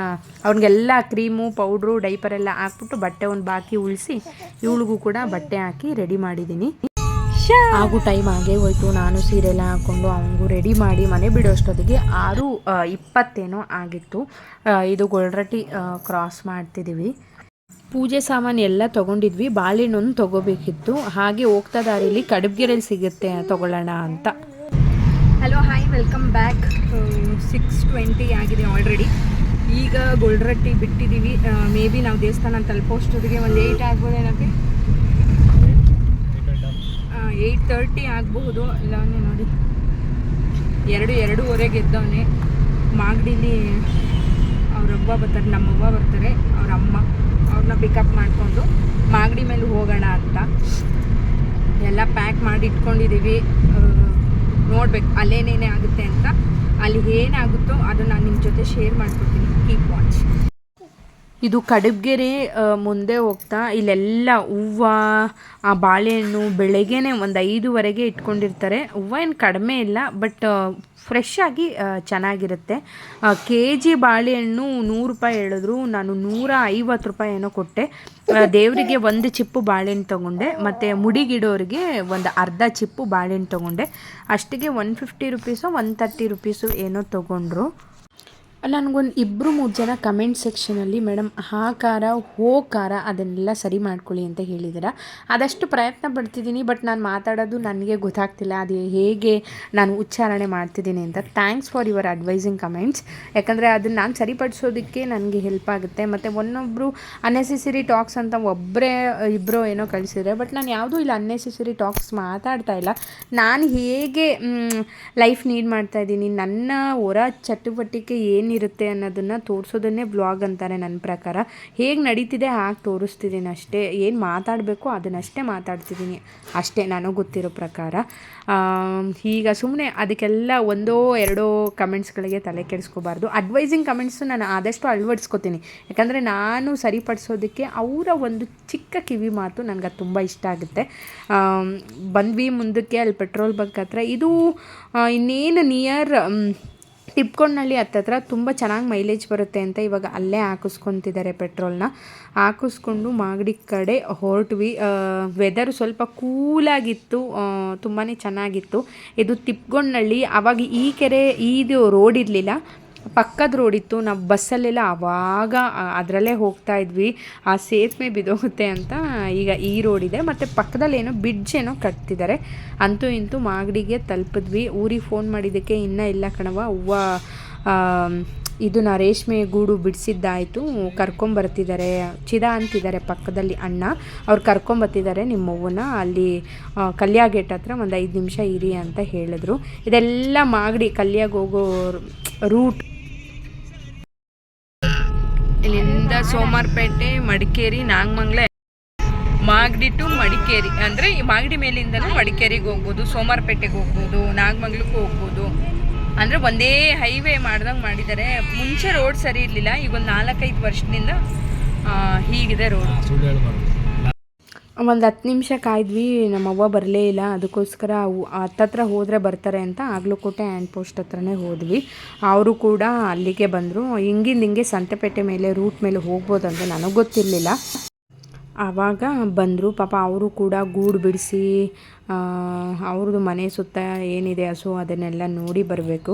ಅವ್ನಿಗೆಲ್ಲ ಕ್ರೀಮು ಪೌಡ್ರು ಡೈಪರೆಲ್ಲ ಹಾಕ್ಬಿಟ್ಟು ಬಟ್ಟೆ ಒಂದು ಬಾಕಿ ಉಳಿಸಿ ಇವಳಿಗೂ ಕೂಡ ಬಟ್ಟೆ ಹಾಕಿ ರೆಡಿ ಮಾಡಿದ್ದೀನಿ. ಹಾಗೂ ಟೈಮ್ ಆಗೇ ಹೋಯ್ತು. ನಾನು ಸೀರೆ ಎಲ್ಲ ಹಾಕ್ಕೊಂಡು ಅವನಿಗೂ ರೆಡಿ ಮಾಡಿ ಮನೆ ಬಿಡೋಷ್ಟೊತ್ತಿಗೆ 6:20 ಆಗಿತ್ತು. ಇದು ಗೊಲ್ರಟ್ಟಿ ಕ್ರಾಸ್ ಮಾಡ್ತಿದ್ದೀವಿ. ಪೂಜೆ ಸಾಮಾನು ಎಲ್ಲ ತೊಗೊಂಡಿದ್ವಿ. ಬಾಳೆಹಣ್ಣು ತೊಗೋಬೇಕಿತ್ತು. ಹಾಗೆ ಹೋಗ್ತಾ ದಾರಿಲಿ ಕಡಬಗೆರೆಯಲ್ಲಿ ಸಿಗುತ್ತೆ, ತೊಗೊಳ್ಳೋಣ ಅಂತ. Hello hi, welcome back. 6:20 ಆಗಿದೆ ಆಲ್ರೆಡಿ. ಈಗ ಗೊಲ್ರಟ್ಟಿ ಬಿಟ್ಟಿದ್ದೀವಿ. ಮೇ ಬಿ ನಾವು ದೇವಸ್ಥಾನ ತಲುಪೋಷ್ಟೊತ್ತಿಗೆ ಒಂದು 8 ಆಗ್ಬೋದೇನಕ್ಕೆ 8:30 ಆಗಬಹುದು. ಇಲ್ಲಾನೆ ನೋಡಿ 2:02 ಎದ್ದವನೇ. ಮಾಗಡಿಲಿ ಅವ್ರವ್ವ ಬರ್ತಾರೆ, ನಮ್ಮವ್ವ ಬರ್ತಾರೆ, ಅವ್ರ ಅಮ್ಮ, ಅವ್ರನ್ನ ಪಿಕಪ್ ಮಾಡಿಕೊಂಡು ಮಾಗಡಿ ಮೇಲೆ ಹೋಗೋಣ ಅಂತ ಎಲ್ಲ ಪ್ಯಾಕ್ ಮಾಡಿ ಇಟ್ಕೊಂಡಿದ್ದೀವಿ. ನೋಡ್ಬೇಕು ಅಲ್ಲೇನೇನೇ ಆಗುತ್ತೆ ಅಂತ. ಅಲ್ಲಿ ಏನಾಗುತ್ತೋ ಅದನ್ನು ನಾನು ನಿಮ್ಮ ಜೊತೆ ಶೇರ್ ಮಾಡ್ಕೊಡ್ತೀನಿ. Keep watch. ಇದು ಕಡಬ್ಗೆರೆ ಮುಂದೆ ಹೋಗ್ತಾ ಇಲ್ಲೆಲ್ಲ ಹೂವು, ಆ ಬಾಳೆಹಣ್ಣು ಬೆಳಗ್ಗೆನೇ ಒಂದು 5ವರೆಗೆ ಇಟ್ಕೊಂಡಿರ್ತಾರೆ. ಹೂವು ಏನು ಕಡಿಮೆ ಇಲ್ಲ, ಬಟ್ ಫ್ರೆಶ್ ಆಗಿ ಚೆನ್ನಾಗಿರುತ್ತೆ. KG ಬಾಳೆಹಣ್ಣು 100 ರೂಪಾಯಿ ಹೇಳಿದ್ರು. ನಾನು 150 ರೂಪಾಯಿ ಏನೋ ಕೊಟ್ಟೆ. ದೇವರಿಗೆ ಒಂದು ಚಿಪ್ಪು ಬಾಳೆಹಣ್ಣು ತೊಗೊಂಡೆ, ಮತ್ತು ಮುಡಿಗಿಡೋರಿಗೆ ಒಂದು ಅರ್ಧ ಚಿಪ್ಪು ಬಾಳೆಹಣ್ಣು ತೊಗೊಂಡೆ. ಅಷ್ಟಿಗೆ 150 ರುಪೀಸು 130 ರುಪೀಸು ಏನೋ ತೊಗೊಂಡ್ರು. ನನಗೊಂದು 2-3 ಜನ ಕಮೆಂಟ್ ಸೆಕ್ಷನಲ್ಲಿ ಮೇಡಮ್ ಆ ಖಾರ ಹೋ ಖಾರ ಅದನ್ನೆಲ್ಲ ಸರಿ ಮಾಡ್ಕೊಳ್ಳಿ ಅಂತ ಹೇಳಿದ್ದೀರ. ಆದಷ್ಟು ಪ್ರಯತ್ನ ಪಡ್ತಿದ್ದೀನಿ, ಬಟ್ ನಾನು ಮಾತಾಡೋದು ನನಗೆ ಗೊತ್ತಾಗ್ತಿಲ್ಲ ಅದು ಹೇಗೆ ನಾನು ಉಚ್ಚಾರಣೆ ಮಾಡ್ತಿದ್ದೀನಿ ಅಂತ. Thanks for your advising comments. ಯಾಕಂದರೆ ಅದನ್ನು ನಾನು ಸರಿಪಡಿಸೋದಕ್ಕೆ ನನಗೆ ಹೆಲ್ಪ್ ಆಗುತ್ತೆ. ಮತ್ತು ಒನ್ನೊಬ್ಬರು ಅನ್ನೆಸೆಸರಿ ಟಾಕ್ಸ್ ಅಂತ ಒಬ್ಬರೇ ಇಬ್ಬರು ಏನೋ ಕಳಿಸಿದ್ರೆ, ಬಟ್ ನಾನು ಯಾವುದೂ ಇಲ್ಲ ಅನ್ನೆಸೆಸರಿ ಟಾಕ್ಸ್ ಮಾತಾಡ್ತಾ ಇಲ್ಲ. ನಾನು ಹೇಗೆ ಲೈಫ್ ನೀಡ್ ಮಾಡ್ತಾಯಿದ್ದೀನಿ, ನನ್ನ ಹೊರ ಚಟುವಟಿಕೆ ಏನಿರುತ್ತೆ ಅನ್ನೋದನ್ನು ತೋರಿಸೋದನ್ನೇ ವ್ಲಾಗ್ ಅಂತಾರೆ ನನ್ನ ಪ್ರಕಾರ. ಹೇಗೆ ನಡೀತಿದೆ ಹಾಗೆ ತೋರಿಸ್ತಿದ್ದೀನಿ ಅಷ್ಟೇ. ಏನು ಮಾತಾಡಬೇಕು ಅದನ್ನಷ್ಟೇ ಮಾತಾಡ್ತಿದ್ದೀನಿ ಅಷ್ಟೇ ನನಗೆ ಗೊತ್ತಿರೋ ಪ್ರಕಾರ. ಈಗ ಸುಮ್ಮನೆ ಅದಕ್ಕೆಲ್ಲ 1-2 ಕಮೆಂಟ್ಸ್ಗಳಿಗೆ ತಲೆ ಕೆಡಿಸ್ಕೋಬಾರ್ದು. ಅಡ್ವೈಸಿಂಗ್ ಕಮೆಂಟ್ಸು ನಾನು ಆದಷ್ಟು ಅಳವಡಿಸ್ಕೋತೀನಿ. ಯಾಕಂದರೆ ನಾನು ಸರಿಪಡಿಸೋದಕ್ಕೆ ಅವರ ಒಂದು ಚಿಕ್ಕ ಕಿವಿ ಮಾತು ನನಗೆ ಅದು ತುಂಬ ಇಷ್ಟ ಆಗುತ್ತೆ. ಬಂದ್ವಿ ಮುಂದಕ್ಕೆ, ಅಲ್ಲಿ ಪೆಟ್ರೋಲ್ ಬಂಕ್ ಹತ್ರ. ಇದು ಇನ್ನೇನು ನಿಯರ್ ಟಿಪ್ಕೊಂಡ್ನಳ್ಳಿ ಹತ್ತತ್ರ ತುಂಬ ಚೆನ್ನಾಗಿ ಮೈಲೇಜ್ ಬರುತ್ತೆ ಅಂತ ಇವಾಗ ಅಲ್ಲೇ ಹಾಕಿಸ್ಕೊತಿದ್ದಾರೆ ಪೆಟ್ರೋಲ್ನ. ಹಾಕಿಸ್ಕೊಂಡು ಮಾಗಡಿ ಕಡೆ ಹೊರಟ್ವಿ. ವೆದರು ಸ್ವಲ್ಪ ಕೂಲಾಗಿತ್ತು, ತುಂಬಾ ಚೆನ್ನಾಗಿತ್ತು. ಇದು ಟಿಪ್ಕೊಂಡ್ನಳ್ಳಿ. ಆವಾಗ ಈ ಕೆರೆ ಇದು ರೋಡ್ ಇರಲಿಲ್ಲ, ಪಕ್ಕದ ರೋಡ್ ಇತ್ತು. ನಾವು ಬಸ್ಸಲ್ಲೆಲ್ಲ ಆವಾಗ ಅದರಲ್ಲೇ ಹೋಗ್ತಾ ಇದ್ವಿ. ಆ ಸೇತುವೆ ಬಿದ್ದೋಗುತ್ತೆ ಅಂತ ಈಗ ಈ ರೋಡ್ ಇದೆ. ಮತ್ತು ಪಕ್ಕದಲ್ಲಿ ಏನೋ ಬ್ರಿಡ್ಜ್ ಏನೋ ಕಟ್ತಿದ್ದಾರೆ. ಅಂತೂ ಇಂತೂ ಮಾಗಡಿಗೆ ತಲುಪಿದ್ವಿ. ಊರಿಗೆ ಫೋನ್ ಮಾಡಿದ್ದಕ್ಕೆ ಇನ್ನೂ ಇಲ್ಲ ಕಣವ, ಹೂವು ಇದನ್ನ ರೇಷ್ಮೆ ಗೂಡು ಬಿಡಿಸಿದ್ದಾಯಿತು, ಕರ್ಕೊಂಬರ್ತಿದ್ದಾರೆ. ಚಿದ ಅಂತಿದ್ದಾರೆ ಪಕ್ಕದಲ್ಲಿ ಅಣ್ಣ, ಅವ್ರು ಕರ್ಕೊಂಬರ್ತಿದ್ದಾರೆ ನಿಮ್ಮವ್ವನ. ಅಲ್ಲಿ ಕಲ್ಯಾ ಗೇಟ್ ಹತ್ರ ಒಂದು 5 ನಿಮಿಷ ಇರಿ ಅಂತ ಹೇಳಿದ್ರು. ಇದೆಲ್ಲ ಮಾಗಡಿ ಕಲ್ಯಾಗೆ ಹೋಗೋ ರೂಟ್. ಇಲ್ಲಿಂದ ಸೋಮಾರಪೇಟೆ, ಮಡಿಕೇರಿ, ನಾಗಮಂಗಲ, ಮಾಗಡಿ ಟು ಮಡಿಕೇರಿ. ಅಂದರೆ ಮಾಗಡಿ ಮೇಲಿಂದನೂ ಮಡಿಕೇರಿಗೆ ಹೋಗ್ಬೋದು, ಸೋಮಾರಪೇಟೆಗೆ ಹೋಗ್ಬೋದು, ನಾಗಮಂಗಲಕ್ಕೂ ಹೋಗ್ಬೋದು. ಅಂದರೆ ಒಂದೇ ಹೈವೇ ಮಾಡ್ದಂಗೆ ಮಾಡಿದ್ದಾರೆ. ಮುಂಚೆ ರೋಡ್ ಸರಿ ಇರಲಿಲ್ಲ, ಈಗ ಒಂದು 4-5 ವರ್ಷದಿಂದ ಹೀಗಿದೆ ರೋಡ್. ಒಂದು 10 ನಿಮಿಷ ಕಾಯ್ದ್ವಿ, ನಮ್ಮವ್ವ ಬರಲೇ ಇಲ್ಲ. ಅದಕ್ಕೋಸ್ಕರ ಹತ್ತತ್ರ ಹೋದರೆ ಬರ್ತಾರೆ ಅಂತ ಆಗ್ಲಕೋಟೆ ಹ್ಯಾಂಡ್ ಪೋಸ್ಟ್ ಹತ್ರನೇ ಹೋದ್ವಿ. ಅವರು ಕೂಡ ಅಲ್ಲಿಗೆ ಬಂದರು. ಹಿಂಗೆ ಸಂತೆಪೇಟೆ ಮೇಲೆ ರೂಟ್ ಮೇಲೆ ಹೋಗ್ಬೋದು ಅಂತ ನನಗೆ ಗೊತ್ತಿರಲಿಲ್ಲ. ಆವಾಗ ಬಂದರು ಪಾಪ. ಅವರು ಕೂಡ ಗೂಡು ಬಿಡಿಸಿ ಅವ್ರದ್ದು ಮನೆ ಸುತ್ತ ಏನಿದೆ ಹಸು ಅದನ್ನೆಲ್ಲ ನೋಡಿ ಬರಬೇಕು.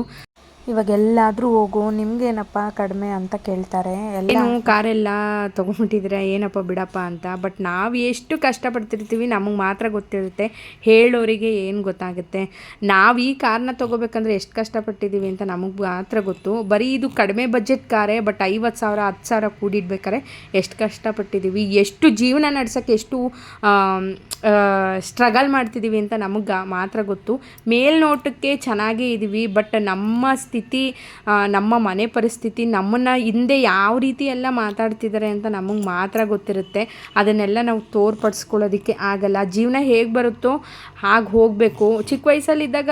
ಇವಾಗ ಎಲ್ಲಾದರೂ ಹೋಗು, ನಿಮ್ಗೇನಪ್ಪ ಕಡಿಮೆ ಅಂತ ಕೇಳ್ತಾರೆ. ಏನು ಕಾರೆಲ್ಲ ತೊಗೊಂಬಿಟ್ಟಿದ್ರೆ ಏನಪ್ಪ ಬಿಡಪ್ಪ ಅಂತ. ಬಟ್ ನಾವು ಎಷ್ಟು ಕಷ್ಟಪಡ್ತಿರ್ತೀವಿ ನಮಗೆ ಮಾತ್ರ ಗೊತ್ತಿರುತ್ತೆ, ಹೇಳೋರಿಗೆ ಏನು ಗೊತ್ತಾಗುತ್ತೆ. ನಾವು ಈ ಕಾರ್ನ ತೊಗೋಬೇಕಂದ್ರೆ ಎಷ್ಟು ಕಷ್ಟಪಟ್ಟಿದ್ದೀವಿ ಅಂತ ನಮಗೆ ಮಾತ್ರ ಗೊತ್ತು. ಬರೀ ಇದು ಕಡಿಮೆ ಬಜೆಟ್ ಕಾರೇ, ಬಟ್ 50,000 10,000 ಕೂಡಿಡ್ಬೇಕಾರೆ ಎಷ್ಟು ಕಷ್ಟಪಟ್ಟಿದ್ದೀವಿ, ಎಷ್ಟು ಜೀವನ ನಡ್ಸೋಕ್ಕೆ ಎಷ್ಟು ಸ್ಟ್ರಗಲ್ ಮಾಡ್ತಿದ್ದೀವಿ ಅಂತ ನಮಗೆ ಮಾತ್ರ ಗೊತ್ತು. ಮೇಲ್ನೋಟಕ್ಕೆ ಚೆನ್ನಾಗೇ ಇದ್ದೀವಿ, ಬಟ್ ನಮ್ಮ ಸ್ಥಿತಿ, ನಮ್ಮ ಮನೆ ಪರಿಸ್ಥಿತಿ, ನಮ್ಮನ್ನು ಹಿಂದೆ ಯಾವ ರೀತಿ ಎಲ್ಲ ಮಾತಾಡ್ತಿದ್ದಾರೆ ಅಂತ ನಮಗೆ ಮಾತ್ರ ಗೊತ್ತಿರುತ್ತೆ. ಅದನ್ನೆಲ್ಲ ನಾವು ತೋರ್ಪಡಿಸ್ಕೊಳ್ಳೋದಕ್ಕೆ ಆಗಲ್ಲ. ಜೀವನ ಹೇಗೆ ಬರುತ್ತೋ ಹಾಗೆ ಹೋಗಬೇಕು. ಚಿಕ್ಕ ವಯಸ್ಸಲ್ಲಿದ್ದಾಗ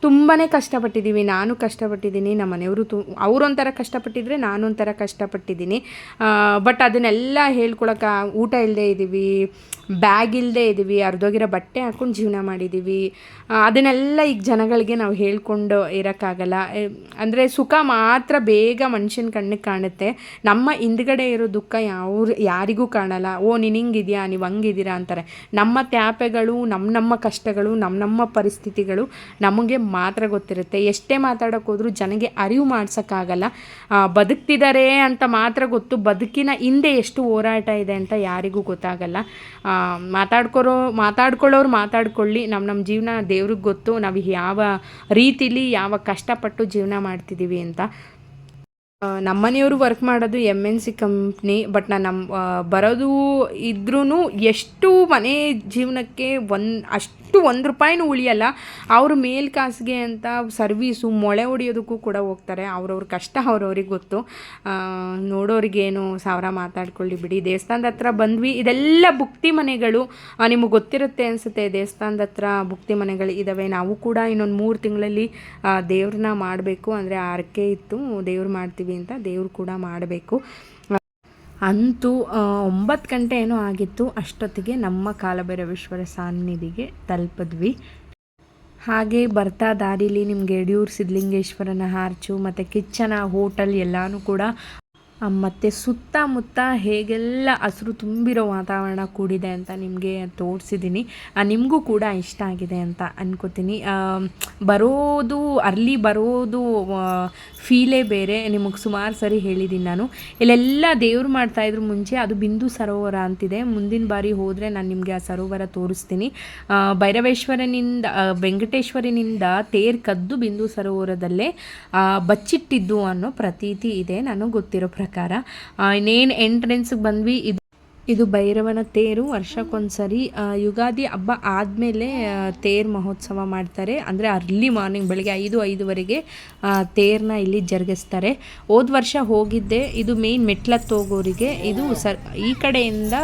ತುಂಬಾ ಕಷ್ಟಪಟ್ಟಿದ್ದೀವಿ. ನಾನು ಕಷ್ಟಪಟ್ಟಿದ್ದೀನಿ, ನಮ್ಮ ಮನೆಯವರು ಅವರೊಂಥರ ಕಷ್ಟಪಟ್ಟಿದ್ರೆ ನಾನೊಂಥರ ಕಷ್ಟಪಟ್ಟಿದ್ದೀನಿ. ಬಟ್ ಅದನ್ನೆಲ್ಲ ಹೇಳ್ಕೊಳಕ್ಕೆ ಊಟ ಇಲ್ಲದೆ ಇದ್ದೀವಿ, ಬ್ಯಾಗ್ ಇಲ್ಲದೆ ಇದ್ದೀವಿ, ಅರ್ಧೋಗಿರೋ ಬಟ್ಟೆ ಹಾಕ್ಕೊಂಡು ಜೀವನ ಮಾಡಿದ್ದೀವಿ. ಅದನ್ನೆಲ್ಲ ಈಗ ಜನಗಳಿಗೆ ನಾವು ಹೇಳ್ಕೊಂಡು ಇರೋಕ್ಕಾಗಲ್ಲ. ಅಂದರೆ ಸುಖ ಮಾತ್ರ ಬೇಗ ಮನುಷ್ಯನ ಕಣ್ಣಿಗೆ ಕಾಣುತ್ತೆ. ನಮ್ಮ ಹಿಂದ್ಗಡೆ ಇರೋ ದುಃಖ ಯಾರಿಗೂ ಕಾಣಲ್ಲ. ಓ ನೀನು ಹಿಂಗಿದೆಯಾ, ನೀವು ಹಂಗಿದ್ದೀರಾ ಅಂತಾರೆ. ನಮ್ಮ ತ್ಯಾಪೆಗಳು, ನಮ್ಮ ಕಷ್ಟಗಳು, ನಮ್ಮ ಪರಿಸ್ಥಿತಿಗಳು ನಮಗೆ ಮಾತ್ರ ಗೊತ್ತಿರುತ್ತೆ. ಎಷ್ಟೇ ಮಾತಾಡೋಕೆ ಹೋದ್ರೂ ಜನಗೆ ಅರಿವು ಮಾಡ್ಸೋಕ್ಕಾಗಲ್ಲ. ಬದುಕ್ತಿದ್ದಾರೆ ಅಂತ ಮಾತ್ರ ಗೊತ್ತು, ಬದುಕಿನ ಹಿಂದೆ ಎಷ್ಟು ಹೋರಾಟ ಇದೆ ಅಂತ ಯಾರಿಗೂ ಗೊತ್ತಾಗಲ್ಲ. ಮಾತಾಡ್ಕೊಳ್ಳೋರು ಮಾತಾಡ್ಕೊಳ್ಳಿ, ನಮ್ಮ ಜೀವನ ದೇವ್ರಿಗೆ ಗೊತ್ತು, ನಾವು ಯಾವ ರೀತಿಲಿ ಯಾವ ಕಷ್ಟಪಟ್ಟು ಜೀವನ ಮಾಡ್ತಿದ್ದೀವಿ ಅಂತ. ನಮ್ಮನೆಯವರು ವರ್ಕ್ ಮಾಡೋದು MNC ಕಂಪ್ನಿ, ಬಟ್ ನಾನು ಬರೋದು ಇದ್ರೂ ಎಷ್ಟು ಮನೆ ಜೀವನಕ್ಕೆ ಅಷ್ಟು ₹1 ಉಳಿಯಲ್ಲ. ಅವರು ಮೇಲ್ಕಾಸಿಗೆ ಅಂತ ಸರ್ವೀಸು ಮೊಳೆ ಹೊಡಿಯೋದಕ್ಕೂ ಕೂಡ ಹೋಗ್ತಾರೆ. ಅವ್ರವ್ರ ಕಷ್ಟ ಅವ್ರವ್ರಿಗೆ ಗೊತ್ತು. ನೋಡೋರಿಗೇನು ಸಾವಿರ ಮಾತಾಡ್ಕೊಳ್ಳಿ ಬಿಡಿ. ದೇವಸ್ಥಾನದ ಹತ್ರ ಬಂದ್ವಿ. ಇದೆಲ್ಲ ಭುಕ್ತಿ ಮನೆಗಳು, ನಿಮಗೆ ಗೊತ್ತಿರುತ್ತೆ ಅನಿಸುತ್ತೆ. ದೇವಸ್ಥಾನದ ಹತ್ರ ಭುಕ್ತಿ ಮನೆಗಳು ಇದ್ದಾವೆ. ನಾವು ಕೂಡ ಇನ್ನೊಂದು 3 ತಿಂಗಳಲ್ಲಿ ದೇವ್ರನ್ನ ಮಾಡಬೇಕು, ಅಂದರೆ ಆರಕ್ಕೆ ಇತ್ತು ದೇವ್ರು ಮಾಡ್ತೀವಿ ಅಂತ, ದೇವ್ರು ಕೂಡ ಮಾಡಬೇಕು. ಅಂತೂ 9 ಗಂಟೆ ಏನೋ ಆಗಿತ್ತು. ಅಷ್ಟೊತ್ತಿಗೆ ನಮ್ಮ ಕಾಲಭೈರವೇಶ್ವರ ಸನ್ನಿಧಿಗೆ ತಲುಪಿದ್ವಿ. ಹಾಗೆ ಬರ್ತಾ ದಾರಿಲಿ ನಿಮಗೆ ಯಡಿಯೂರು ಸಿದ್ಧಲಿಂಗೇಶ್ವರನ ಆರ್ಚು ಮತ್ತು ಕಿಚ್ಚನ ಹೋಟೆಲ್ ಎಲ್ಲನೂ ಕೂಡ, ಮತ್ತು ಸುತ್ತಮುತ್ತ ಹೇಗೆಲ್ಲ ಹಸಿರು ತುಂಬಿರೋ ವಾತಾವರಣ ಕೂಡಿದೆ ಅಂತ ನಿಮಗೆ ತೋರಿಸಿದ್ದೀನಿ. ನಿಮಗೂ ಕೂಡ ಇಷ್ಟ ಆಗಿದೆ ಅಂತ ಅನ್ಕೋತೀನಿ. ಅರ್ಲಿ ಬರೋದು ಫೀಲೇ ಬೇರೆ. ನಿಮಗೆ ಸುಮಾರು ಸರಿ ಹೇಳಿದ್ದೀನಿ ನಾನು. ಇಲ್ಲೆಲ್ಲ ದೇವ್ರು ಮಾಡ್ತಾಯಿದ್ರು ಮುಂಚೆ. ಅದು ಬಿಂದು ಸರೋವರ ಅಂತಿದೆ. ಮುಂದಿನ ಬಾರಿ ಹೋದರೆ ನಾನು ನಿಮಗೆ ಆ ಸರೋವರ ತೋರಿಸ್ತೀನಿ. ವೆಂಕಟೇಶ್ವರನಿಂದ ತೇರು ಕದ್ದು ಬಿಂದು ಸರೋವರದಲ್ಲೇ ಬಚ್ಚಿಟ್ಟಿದ್ದು ಅನ್ನೋ ಪ್ರತೀತಿ ಇದೆ ನನಗೆ ಗೊತ್ತಿರೋ ಪ್ರಕಾರ. ಇನ್ನೇನು ಎಂಟ್ರೆನ್ಸ್ಗೆ ಬಂದ್ವಿ. ಇದು ಭೈರವನ ತೇರು. ವರ್ಷಕ್ಕೊಂದ್ಸರಿ ಯುಗಾದಿ ಹಬ್ಬ ಆದಮೇಲೆ ತೇರು ಮಹೋತ್ಸವ ಮಾಡ್ತಾರೆ. ಅಂದರೆ ಅರ್ಲಿ ಮಾರ್ನಿಂಗ್ ಬೆಳಗ್ಗೆ 5-5:30ಗೆ ತೇರನ್ನ ಇಲ್ಲಿ ಜರುಗಿಸ್ತಾರೆ. ಹೋದ ವರ್ಷ ಹೋಗಿದ್ದೆ. ಇದು ಮೇಯ್ನ್ ಮೆಟ್ಲತ್ತು ಹೋಗೋರಿಗೆ, ಇದು ಈ ಕಡೆಯಿಂದ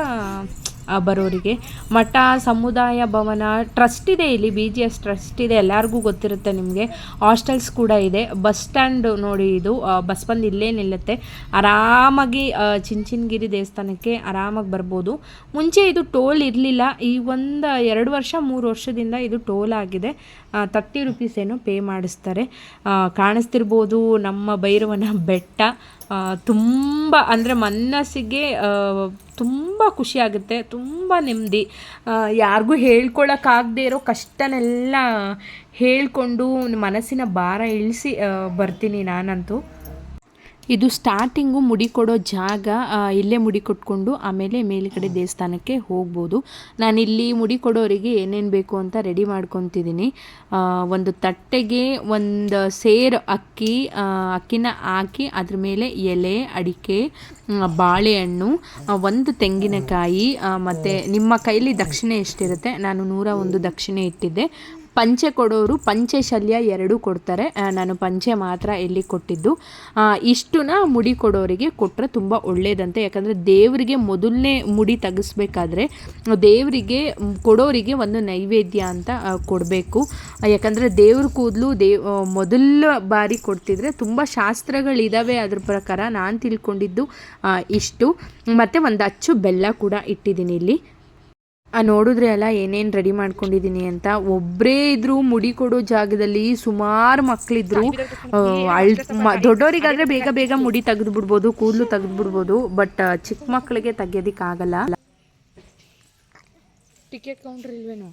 ಬರೋರಿಗೆ. ಮಠ, ಸಮುದಾಯ ಭವನ, ಟ್ರಸ್ಟ್ ಇದೆ ಇಲ್ಲಿ, BGS ಟ್ರಸ್ಟ್ ಇದೆ, ಎಲ್ಲರಿಗೂ ಗೊತ್ತಿರುತ್ತೆ ನಿಮಗೆ. ಹಾಸ್ಟೆಲ್ಸ್ ಕೂಡ ಇದೆ. ಬಸ್ ಸ್ಟ್ಯಾಂಡ್ ನೋಡಿ, ಇದು ಬಸ್ ಬಂದು ಇಲ್ಲೇ ನಿಲ್ಲುತ್ತೆ. ಆರಾಮಾಗಿ ಚಿಂಚನಗಿರಿ ದೇವಸ್ಥಾನಕ್ಕೆ ಆರಾಮಾಗಿ ಬರ್ಬೋದು. ಮುಂಚೆ ಇದು ಟೋಲ್ ಇರಲಿಲ್ಲ. ಈ 2 ವರ್ಷ 3 ವರ್ಷದಿಂದ ಇದು ಟೋಲ್ ಆಗಿದೆ. 30 ರೂಪೀಸ್ ಏನೋ ಪೇ ಮಾಡಿಸ್ತಾರೆ. ಕಾಣಿಸ್ತಿರ್ಬೋದು ನಮ್ಮ ಭೈರವನ ಬೆಟ್ಟ. ತುಂಬ ಅಂದರೆ ಮನಸ್ಸಿಗೆ ತುಂಬ ಖುಷಿಯಾಗುತ್ತೆ, ತುಂಬ ನೆಮ್ಮದಿ. ಯಾರಿಗೂ ಹೇಳ್ಕೊಳಕ್ಕಾಗದೇ ಇರೋ ಕಷ್ಟನೆಲ್ಲ ಹೇಳ್ಕೊಂಡು ಮನಸ್ಸಿನ ಭಾರ ಇಳಿಸಿ ಬರ್ತೀನಿ ನಾನಂತೂ. ಇದು ಸ್ಟಾರ್ಟಿಂಗು ಮುಡಿ ಕೊಡೋ ಜಾಗ. ಇಲ್ಲೇ ಮುಡಿ ಕೊಟ್ಕೊಂಡು ಆಮೇಲೆ ಮೇಲುಗಡೆ ದೇವಸ್ಥಾನಕ್ಕೆ ಹೋಗ್ಬೋದು. ನಾನಿಲ್ಲಿ ಮುಡಿ ಕೊಡೋರಿಗೆ ಏನೇನು ಬೇಕು ಅಂತ ರೆಡಿ ಮಾಡ್ಕೊತಿದ್ದೀನಿ. ಒಂದು ತಟ್ಟೆಗೆ ಒಂದು ಸೇರು ಅಕ್ಕಿನ ಹಾಕಿ ಅದ್ರ ಮೇಲೆ ಎಲೆ, ಅಡಿಕೆ, ಬಾಳೆಹಣ್ಣು, ಒಂದು ತೆಂಗಿನಕಾಯಿ, ಮತ್ತು ನಿಮ್ಮ ಕೈಲಿ ದಕ್ಷಿಣೆ ಎಷ್ಟಿರುತ್ತೆ, ನಾನು 101 ದಕ್ಷಿಣೆ ಇಟ್ಟಿದ್ದೆ. ಪಂಚೆ ಕೊಡೋರು ಪಂಚೆ ಶಲ್ಯ 2 ಕೊಡ್ತಾರೆ. ನಾನು ಪಂಚೆ ಮಾತ್ರ ಎಲ್ಲಿ ಕೊಟ್ಟಿದ್ದು. ಇಷ್ಟನ್ನ ಮುಡಿ ಕೊಡೋರಿಗೆ ಕೊಟ್ಟರೆ ತುಂಬ ಒಳ್ಳೆಯದಂತೆ. ಯಾಕಂದರೆ ದೇವರಿಗೆ ಮೊದಲನೇ ಮುಡಿ ತೆಗೆಸ್ಬೇಕಾದ್ರೆ ದೇವರಿಗೆ ಕೊಡೋರಿಗೆ ಒಂದು ನೈವೇದ್ಯ ಅಂತ ಕೊಡಬೇಕು. ಯಾಕಂದರೆ ದೇವ್ರ ಕೂದಲು ಮೊದಲ ಬಾರಿ ಕೊಡ್ತಿದ್ರೆ ತುಂಬ ಶಾಸ್ತ್ರಗಳಿದ್ದಾವೆ. ಅದ್ರ ಪ್ರಕಾರ ನಾನು ತಿಳ್ಕೊಂಡಿದ್ದು ಇಷ್ಟು. ಮತ್ತು ಒಂದು ಅಚ್ಚು ಬೆಲ್ಲ ಕೂಡ ಇಟ್ಟಿದ್ದೀನಿ ಇಲ್ಲಿ. ನೋಡಿದ್ರೆ ಅಲ್ಲ ಏನೇನು ರೆಡಿ ಮಾಡ್ಕೊಂಡಿದ್ದೀನಿ ಅಂತ. ಒಬ್ಬರೇ ಇದ್ದರೂ ಮುಡಿ ಕೊಡೋ ಜಾಗದಲ್ಲಿ ಸುಮಾರು ಮಕ್ಕಳಿದ್ರು. ದೊಡ್ಡವರಿಗಾದರೆ ಬೇಗ ಬೇಗ ಮುಡಿ ತೆಗೆದು ಬಿಡ್ಬೋದು, ಕೂದಲು ತೆಗೆದು ಬಿಡ್ಬೋದು. ಬಟ್ ಚಿಕ್ಕ ಮಕ್ಕಳಿಗೆ ತೆಗಿಯೋದಕ್ಕಾಗಲ್ಲ. Ticket counter ಇಲ್ವೇನೋ?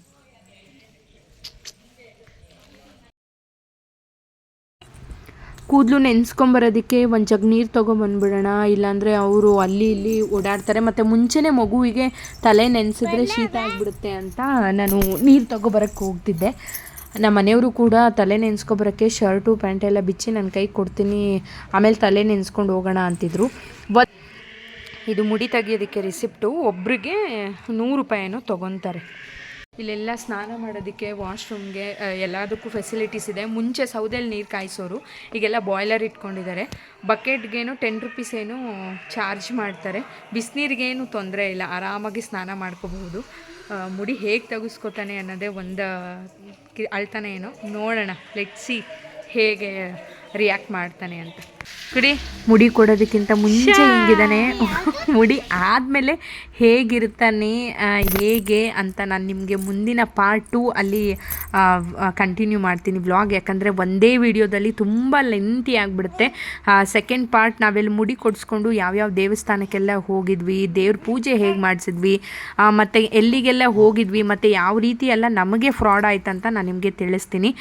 ಕೂದಲು ನೆನೆಸ್ಕೊಂಬರೋದಕ್ಕೆ ಒಂದು ಜಗ್ ನೀರು ತೊಗೊಂಬಂದ್ಬಿಡೋಣ, ಇಲ್ಲಾಂದರೆ ಅವರು ಅಲ್ಲಿ ಇಲ್ಲಿ ಓಡಾಡ್ತಾರೆ. ಮತ್ತು ಮುಂಚೆನೇ ಮಗುವಿಗೆ ತಲೆ ನೆನೆಸಿದ್ರೆ ಶೀತ ಆಗಿಬಿಡುತ್ತೆ ಅಂತ ನಾನು ನೀರು ತೊಗೊಬರೋಕ್ಕೆ ಹೋಗ್ತಿದ್ದೆ. ನಮ್ಮ ಮನೆಯವರು ಕೂಡ ತಲೆ ನೆನೆಸ್ಕೊಬರೋಕ್ಕೆ ಶರ್ಟು ಪ್ಯಾಂಟೆಲ್ಲ ಬಿಚ್ಚಿ ನನ್ನ ಕೈಗೆ ಕೊಡ್ತೀನಿ, ಆಮೇಲೆ ತಲೆ ನೆನೆಸ್ಕೊಂಡು ಹೋಗೋಣ ಅಂತಿದ್ರು. ಇದು ಮುಡಿ ತೆಗಿಯೋದಕ್ಕೆ ರಿಸಿಪ್ಟು. ಒಬ್ರಿಗೆ ₹100 ತೊಗೊತಾರೆ. ಇಲ್ಲೆಲ್ಲ ಸ್ನಾನ ಮಾಡೋದಕ್ಕೆ, ವಾಶ್ರೂಮ್ಗೆ ಎಲ್ಲದಕ್ಕೂ ಫೆಸಿಲಿಟೀಸ್ ಇದೆ. ಮುಂಚೆ ಸೌದೆಯಲ್ಲಿ ನೀರು ಕಾಯಿಸೋರು, ಈಗೆಲ್ಲ ಬಾಯ್ಲರ್ ಇಟ್ಕೊಂಡಿದ್ದಾರೆ. ಬಕೆಟ್ಗೇನು ₹10 ಏನೋ ಚಾರ್ಜ್ ಮಾಡ್ತಾರೆ. ಬಿಸಿನೀರಿಗೇನು ತೊಂದರೆ ಇಲ್ಲ, ಆರಾಮಾಗಿ ಸ್ನಾನ ಮಾಡ್ಕೋಬಹುದು. ಮುಡಿ ಹೇಗೆ ತೆಗೆಸ್ಕೊತಾನೆ ಅನ್ನೋದೇ ಒಂದು ಅಳ್ತಾನೆ ಏನೋ. ನೋಡೋಣ, ಲೆಟ್ಸ್ ಸಿ ಹೇಗೆ ರಿಯಾಕ್ಟ್ ಮಾಡ್ತಾನೆ ಅಂತ. ಕುಡಿ ಮುಡಿ ಕೊಡೋದಕ್ಕಿಂತ ಮುಂಚೆ ಹಿಂಗಿದ್ದಾನೆ, ಮುಡಿ ಆದಮೇಲೆ ಹೇಗಿರ್ತಾನೆ ಹೇಗೆ ಅಂತ ನಾನು ನಿಮಗೆ ಮುಂದಿನ ಪಾರ್ಟ್ 2 ಅಲ್ಲಿ ಕಂಟಿನ್ಯೂ ಮಾಡ್ತೀನಿ ವ್ಲಾಗ್. ಯಾಕಂದರೆ ಒಂದೇ ವಿಡಿಯೋದಲ್ಲಿ ತುಂಬ ಲೆಂತಿ ಆಗಿಬಿಡುತ್ತೆ. ಸೆಕೆಂಡ್ ಪಾರ್ಟ್ ನಾವೆಲ್ಲ ಮುಡಿ ಕೊಡಿಸ್ಕೊಂಡು ಯಾವ್ಯಾವ ದೇವಸ್ಥಾನಕ್ಕೆಲ್ಲ ಹೋಗಿದ್ವಿ, ದೇವ್ರ ಪೂಜೆ ಹೇಗೆ ಮಾಡಿಸಿದ್ವಿ, ಮತ್ತು ಎಲ್ಲಿಗೆಲ್ಲ ಹೋಗಿದ್ವಿ, ಮತ್ತು ಯಾವ ರೀತಿ ಎಲ್ಲ ನಮಗೆ ಫ್ರಾಡ್ ಆಯ್ತಂತ ನಾನು ನಿಮಗೆ ತಿಳಿಸ್ತೀನಿ.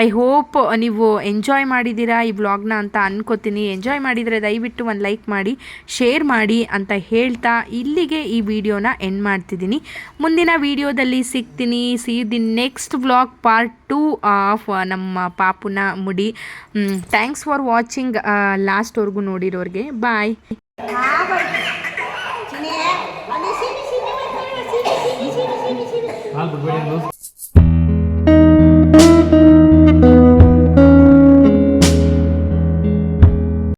ಐ ಹೋಪ್ ನೀವು ಎಂಜಾಯ್ ಮಾಡಿದ್ದೀರಾ ಈ ವ್ಲಾಗ್ನ ಅಂತ ಅನ್ಕೋತೀನಿ. ಎಂಜಾಯ್ ಮಾಡಿದರೆ ದಯವಿಟ್ಟು ಒಂದು ಲೈಕ್ ಮಾಡಿ, ಶೇರ್ ಮಾಡಿ ಅಂತ ಹೇಳ್ತಾ ಇಲ್ಲಿಗೆ ಈ ವಿಡಿಯೋನ ಎಂಡ್ ಮಾಡ್ತಿದ್ದೀನಿ. ಮುಂದಿನ ವಿಡಿಯೋದಲ್ಲಿ ಸಿಗ್ತೀನಿ. See the next vlog part 2 of ನಮ್ಮ ಪಾಪುನ ಮುಡಿ. Thanks for watching. ಲಾಸ್ಟ್ವರೆಗೂ ನೋಡಿರೋರಿಗೆ ಬಾಯ್. ಹಾಲು ಬಿಡ್ಬೇಡಿ